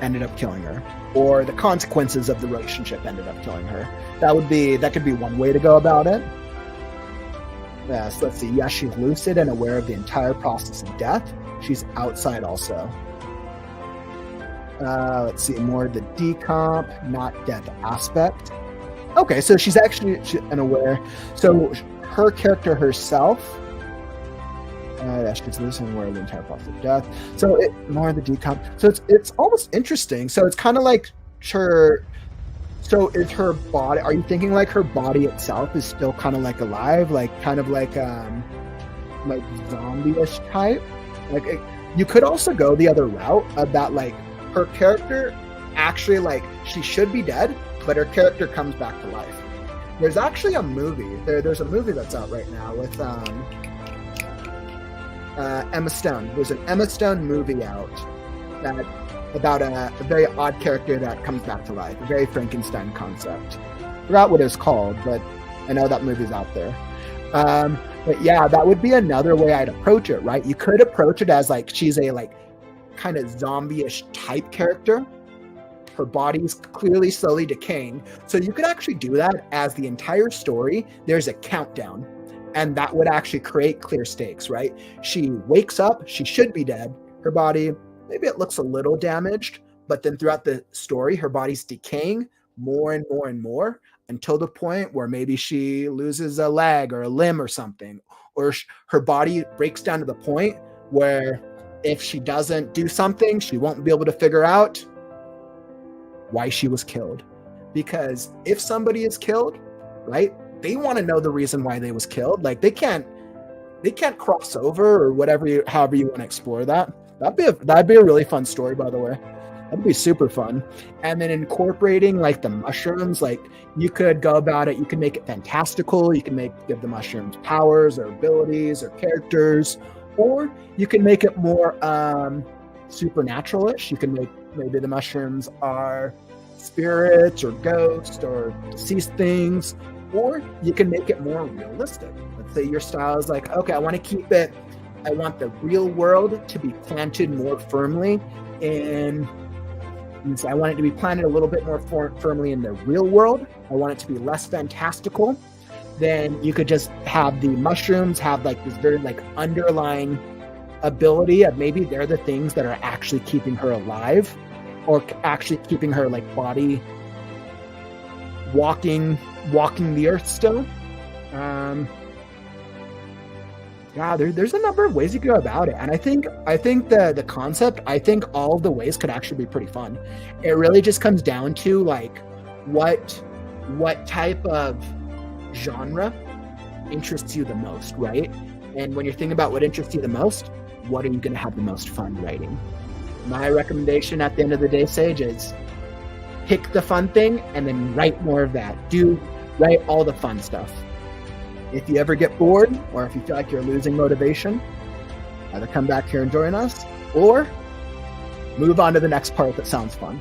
ended up killing her, or the consequences of the relationship ended up killing her. That could be one way to go about it. So let's see. Yes, she's lucid and aware of the entire process of death. She's outside also. Let's see, more of the decomp, not death aspect. Okay, so she's actually unaware. So her character herself, she's lucid and aware of the entire process of death. So more of the decomp. So it's almost interesting. So it's kind of like her. So is her body? Are you thinking like her body itself is still kind of like alive, like kind of like zombie-ish type? Like you could also go the other route of that, like her character actually like she should be dead, but her character comes back to life. There's actually a movie. There's a movie that's out right now with Emma Stone. There's an Emma Stone movie out that about a very odd character that comes back to life, a very Frankenstein concept. I forgot what it was called, but I know that movie's out there. But yeah, that would be another way I'd approach it, right? You could approach it as like she's a like kind of zombie-ish type character. Her body's clearly slowly decaying. So you could actually do that as the entire story. There's a countdown, and that would actually create clear stakes, right? She wakes up, she should be dead. Her body, maybe it looks a little damaged, but then throughout the story, her body's decaying more and more and more until the point where maybe she loses a leg or a limb or something, or her body breaks down to the point where if she doesn't do something, she won't be able to figure out why she was killed. Because if somebody is killed, right, they want to know the reason why they was killed. Like they can't cross over or whatever, however you want to explore that. That'd be a really fun story, by the way. That'd be super fun. And then incorporating like the mushrooms, like you could go about it. You can make it fantastical. You can give the mushrooms powers or abilities or characters, or you can make it more supernatural-ish. You can make maybe the mushrooms are spirits or ghosts or deceased things, or you can make it more realistic. Let's say your style is like, okay, I want the real world to be planted more firmly I want it to be planted a little bit more firmly in the real world. I want it to be less fantastical. Then you could just have the mushrooms have like this very like underlying ability of maybe they're the things that are actually keeping her alive, or actually keeping her like body walking the earth still. There's a number of ways you can go about it, and I think the concept, I think all of the ways could actually be pretty fun. It really just comes down to like what type of genre interests you the most, right? And when you're thinking about what interests you the most, what are you going to have the most fun writing? My recommendation at the end of the day, Sage, is pick the fun thing and then write more of that. Write all the fun stuff. If you ever get bored, or if you feel like you're losing motivation, either come back here and join us, or move on to the next part that sounds fun.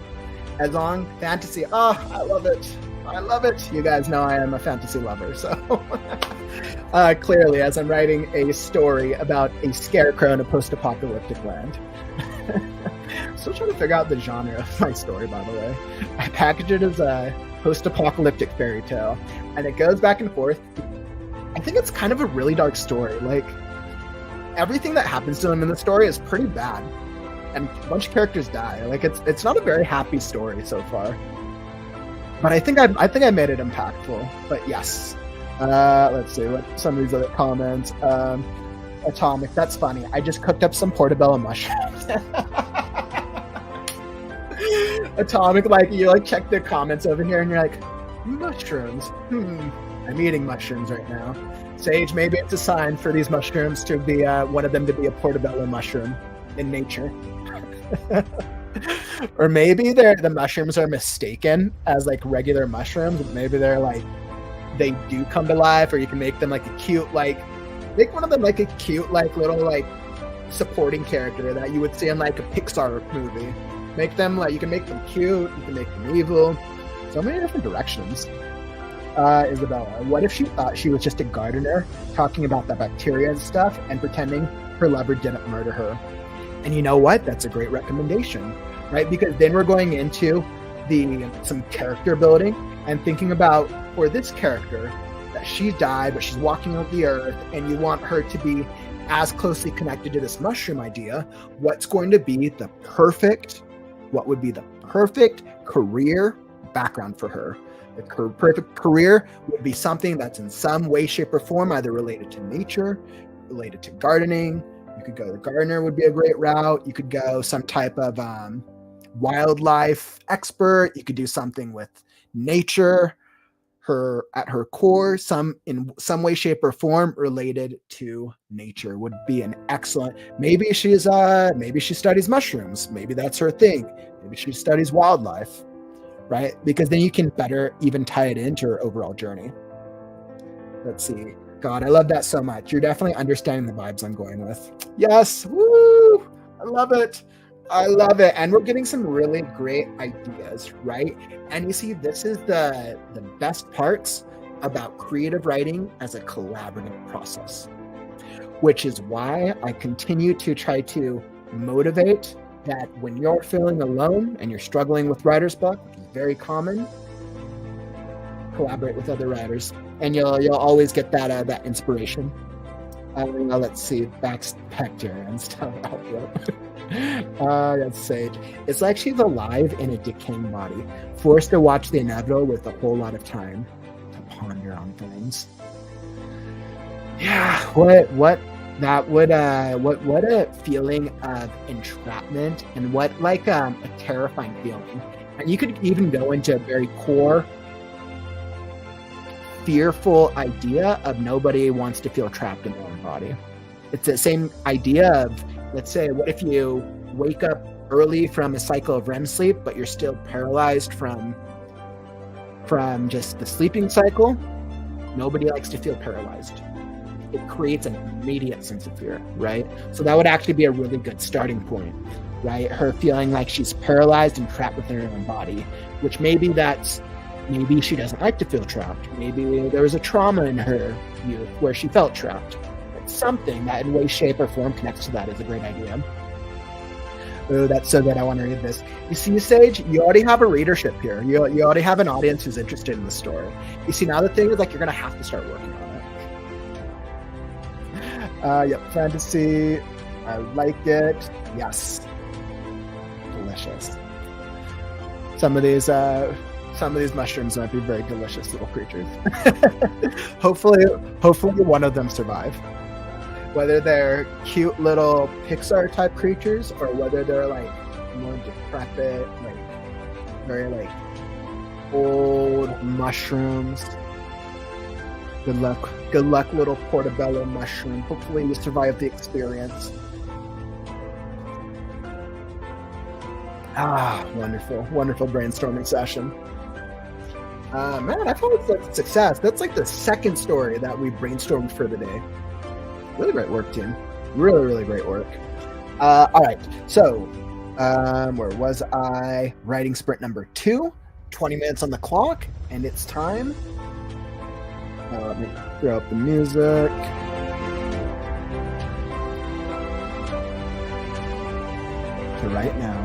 As long fantasy, I love it. You guys know I am a fantasy lover, so clearly, as I'm writing a story about a scarecrow in a post-apocalyptic land. Still trying to figure out the genre of my story, by the way. I package it as a post-apocalyptic fairy tale, and it goes back and forth. I think it's kind of a really dark story. Like, everything that happens to them in the story is pretty bad, and a bunch of characters die. Like, it's not a very happy story so far. but I think I made it impactful. But yes, let's see what some of these other comments. Atomic, that's funny. I just cooked up some portobello mushrooms. Atomic, like you like check the comments over here and you're like, mushrooms. I'm eating mushrooms right now. Sage, maybe it's a sign for these mushrooms to be one of them to be a portobello mushroom in nature. Or maybe the mushrooms are mistaken as like regular mushrooms. Maybe they're like, they do come to life, or you can make them like a cute, like, make one of them like a cute, like little like supporting character that you would see in like a Pixar movie. Make them like, you can make them cute, you can make them evil. So many different directions. Isabella, what if she thought she was just a gardener talking about the bacteria and stuff and pretending her lover didn't murder her? And you know what? That's a great recommendation, right? Because then we're going into some character building and thinking about, for this character, that she died, but she's walking on the earth, and you want her to be as closely connected to this mushroom idea. What's going to be what would be the perfect career background for her? The perfect career would be something that's in some way, shape, or form either related to nature, related to gardening. You could go, the gardener would be a great route. You could go some type of wildlife expert. You could do something with nature. At her core, in some way, shape, or form related to nature would be an excellent. Maybe she studies mushrooms. Maybe that's her thing. Maybe she studies wildlife, right? Because then you can better even tie it into her overall journey. Let's see. God, I love that so much. You're definitely understanding the vibes I'm going with. Yes. Woo! I love it. I love it. And we're getting some really great ideas, right? And you see, this is the best parts about creative writing as a collaborative process, which is why I continue to try to motivate that when you're feeling alone and you're struggling with writer's block, which is very common, collaborate with other writers, and you'll always get that inspiration. Let's see, bacteria and stuff. That's Sage. It's like she's alive in a decaying body, forced to watch the inevitable with a whole lot of time to ponder on things. Yeah, what a feeling of entrapment, and what like a terrifying feeling. And you could even go into a very core fearful idea of nobody wants to feel trapped in their own body. It's the same idea of, let's say, what if you wake up early from a cycle of REM sleep, but you're still paralyzed from just the sleeping cycle? Nobody likes to feel paralyzed. It creates an immediate sense of fear, right? So that would actually be a really good starting point, right? Her feeling like she's paralyzed and trapped within her own body, which maybe she doesn't like to feel trapped. Maybe there was a trauma in her youth where she felt trapped. But something that in way, shape, or form connects to that is a great idea. Oh, that's so good. I want to read this. You see, Sage, you already have a readership here. You already have an audience who's interested in the story. You see, now the thing is, like, you're going to have to start working on it. Yep, fantasy. I like it. Yes. Delicious. Some of these mushrooms might be very delicious little creatures. Hopefully one of them survive. Whether they're cute little Pixar type creatures or whether they're like more decrepit, like very like old mushrooms. Good luck, little portobello mushroom. Hopefully you survive the experience. Wonderful brainstorming session. Man, I feel like that's a success. That's like the second story that we brainstormed for the day. Really great work, team. Really great work. All right. So, where was I? Writing sprint number 2. 20 minutes on the clock, and it's time. Let me throw up the music. To write now.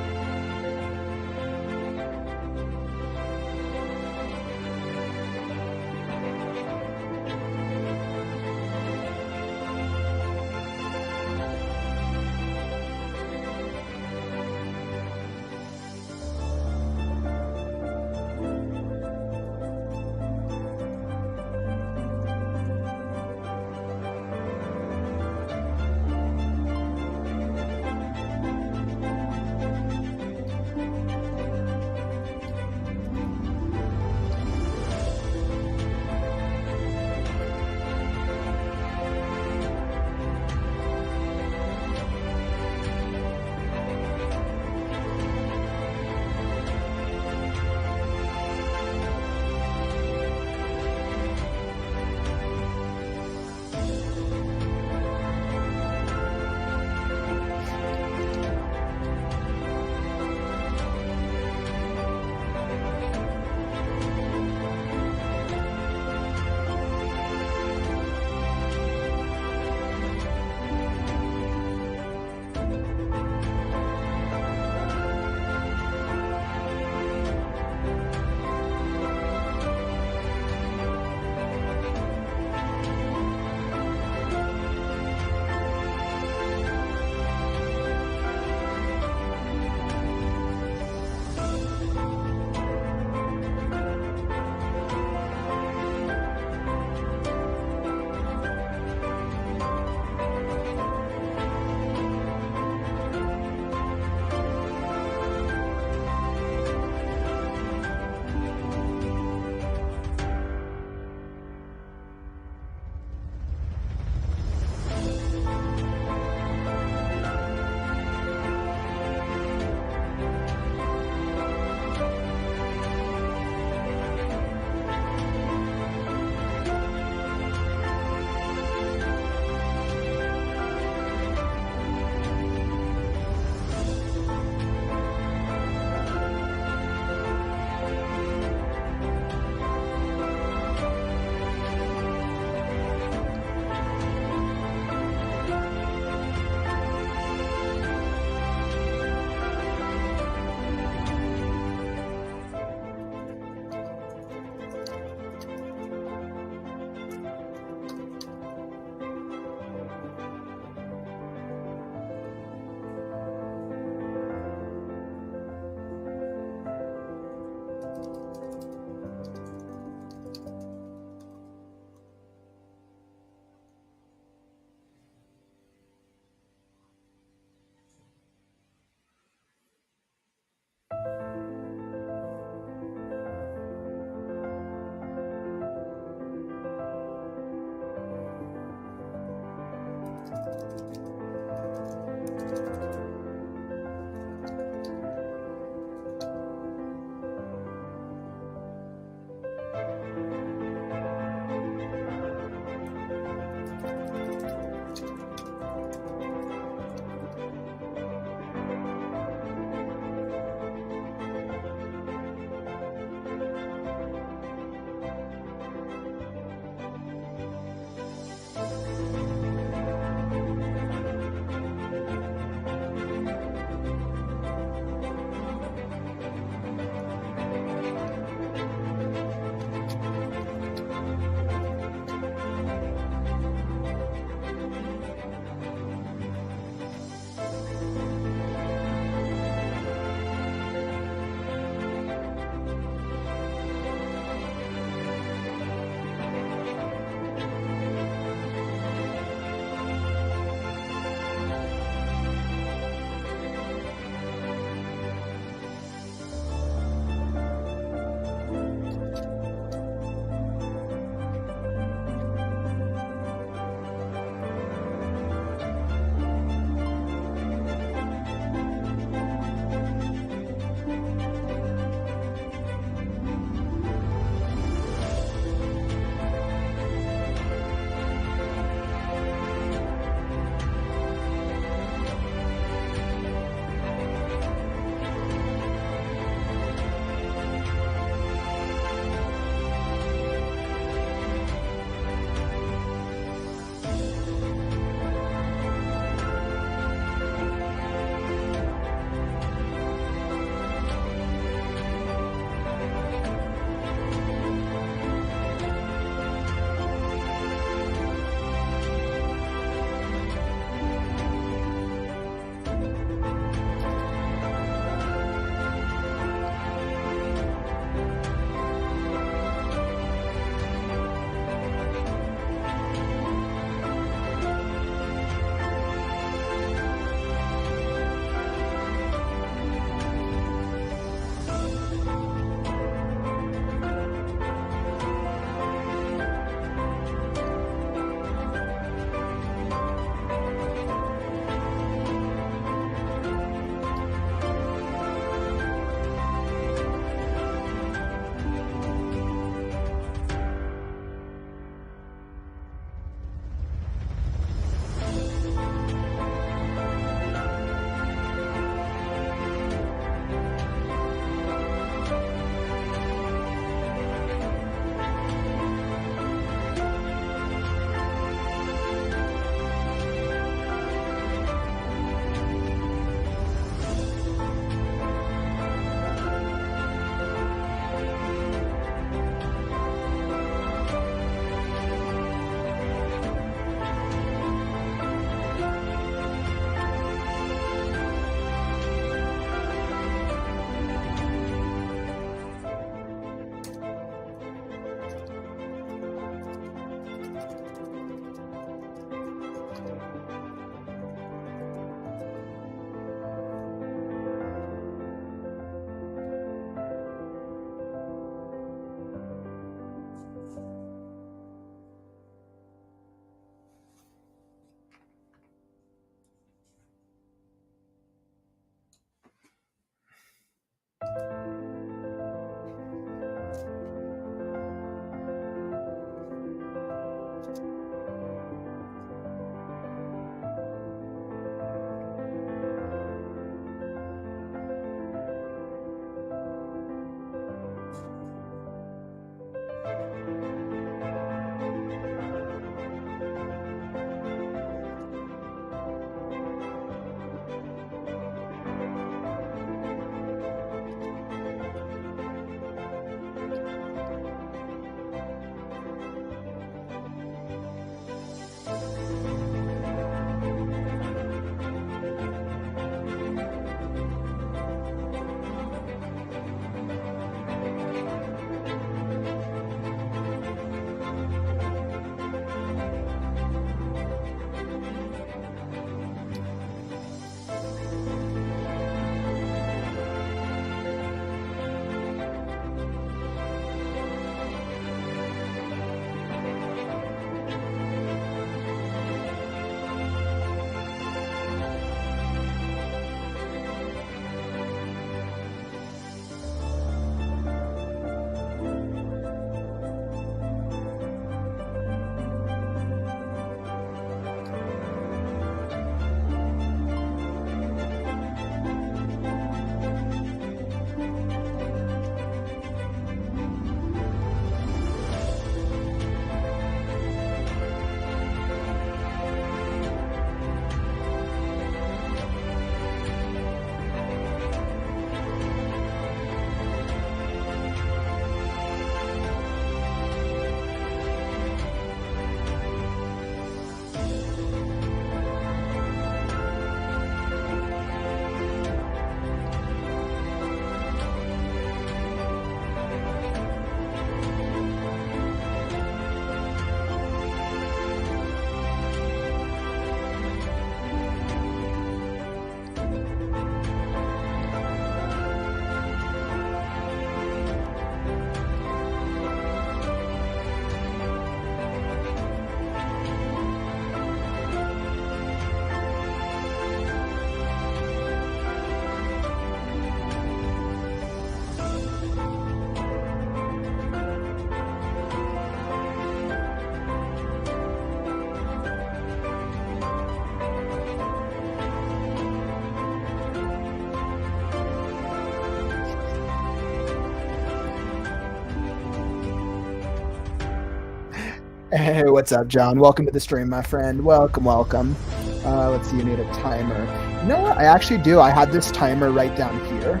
Hey, what's up, John? Welcome to the stream, my friend. Welcome, welcome. Let's see, you need a timer. You know what? I actually do. I had this timer right down here.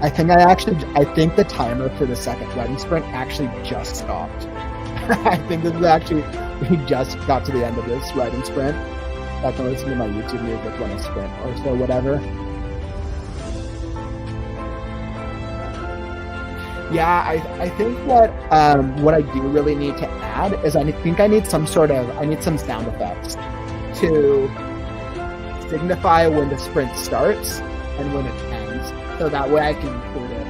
I think the timer for the second writing sprint actually just stopped. I think this is actually, we just got to the end of this writing sprint. I can listen to my YouTube music when I sprint or so, whatever. Yeah, I think what I do really need to add is I think I need some sound effects to signify when the sprint starts and when it ends, so that way I can include it.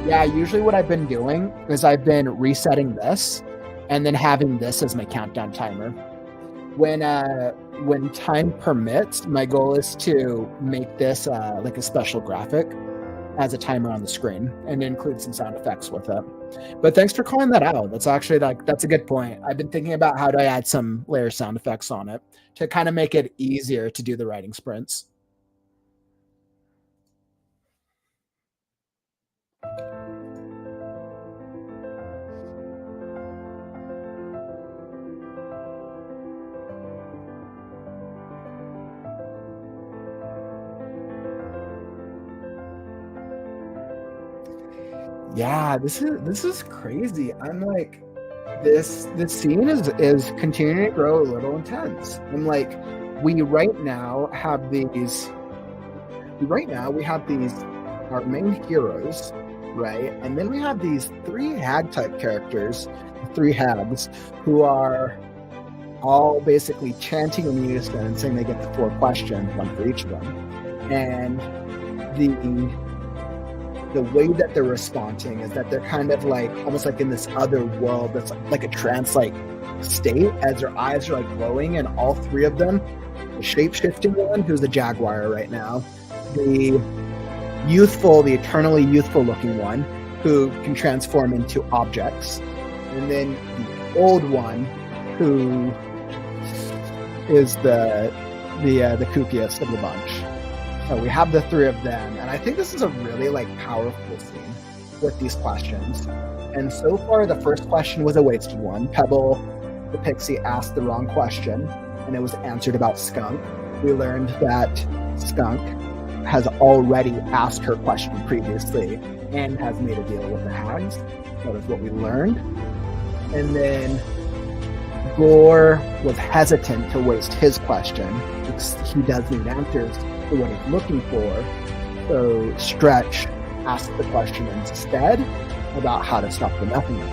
Yeah, usually what I've been doing is I've been resetting this and then having this as my countdown timer. When time permits, my goal is to make this like a special graphic as a timer on the screen and include some sound effects with it. But thanks for calling that out. That's actually that's a good point. I've been thinking about how do I add some layer sound effects on it to kind of make it easier to do the writing sprints. Yeah, this is crazy. I'm like, this scene is continuing to grow a little intense. I'm like, we right now we have these our main heroes, right? And then we have these three hag type characters, three hags, who are all basically chanting in unison and saying they get the 4 questions, one for each of them. And the way that they're responding is that they're kind of like almost like in this other world that's like a trance-like state, as their eyes are like glowing, and all 3 of them, the shape-shifting one, who's the jaguar right now, the eternally youthful looking one, who can transform into objects, and then the old one, who is the kookiest of the bunch. So we have the 3 of them, and I think this is a really like powerful scene with these questions. And so far, the first question was a wasted one. Pebble, the pixie, asked the wrong question, and it was answered about Skunk. We learned that Skunk has already asked her question previously and has made a deal with the hags. That is what we learned. And then Gore was hesitant to waste his question because he does need answers for what he's looking for. So Stretch asked the question instead about how to stop the nothingness.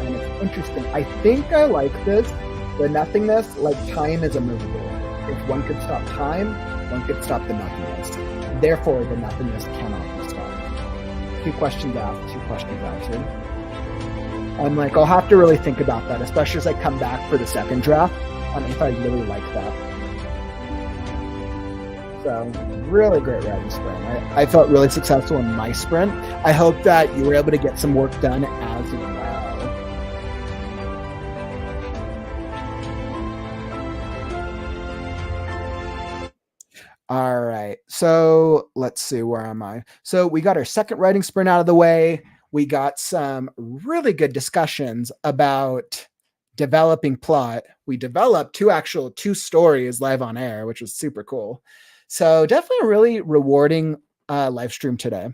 And it's interesting. I think I like this. The nothingness, like time is immovable. If one could stop time, one could stop the nothingness. Therefore, the nothingness cannot be stopped. 2 questions asked, 2 questions answered. I'm like, I'll have to really think about that, especially as I come back for the second draft, if I really like that. So, really great writing sprint. I felt really successful in my sprint. I hope that you were able to get some work done as well. All right. So let's see, where am I? So we got our second writing sprint out of the way. We got some really good discussions about developing plot. We developed 2 stories live on air, which was super cool. So definitely a really rewarding live stream today.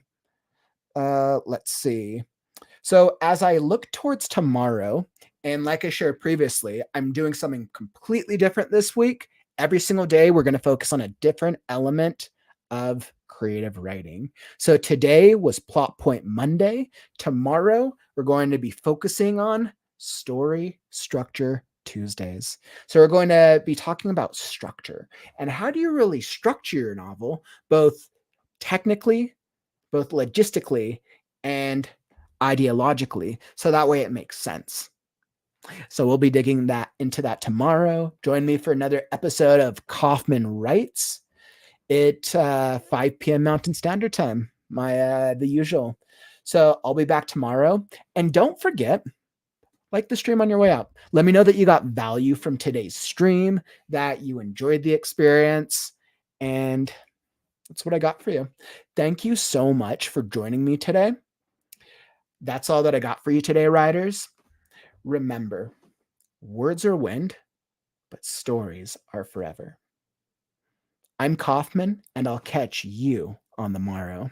Let's see. So as I look towards tomorrow, and like I shared previously, I'm doing something completely different this week. Every single day, we're going to focus on a different element of creative writing. So today was Plot Point Monday. Tomorrow, we're going to be focusing on Story Structure Tuesdays. So we're going to be talking about structure and how do you really structure your novel, both technically, both logistically, and ideologically, so that way it makes sense. So we'll be digging into that tomorrow. Join me for another episode of Kauffman Writes at 5 p.m. Mountain Standard Time, the usual. So I'll be back tomorrow. And don't forget, like the stream on your way out. Let me know that you got value from today's stream, that you enjoyed the experience, and that's what I got for you. Thank you so much for joining me today. That's all that I got for you today, writers. Remember, Words are wind, but stories are forever. I'm Kauffman, and I'll catch you on the morrow.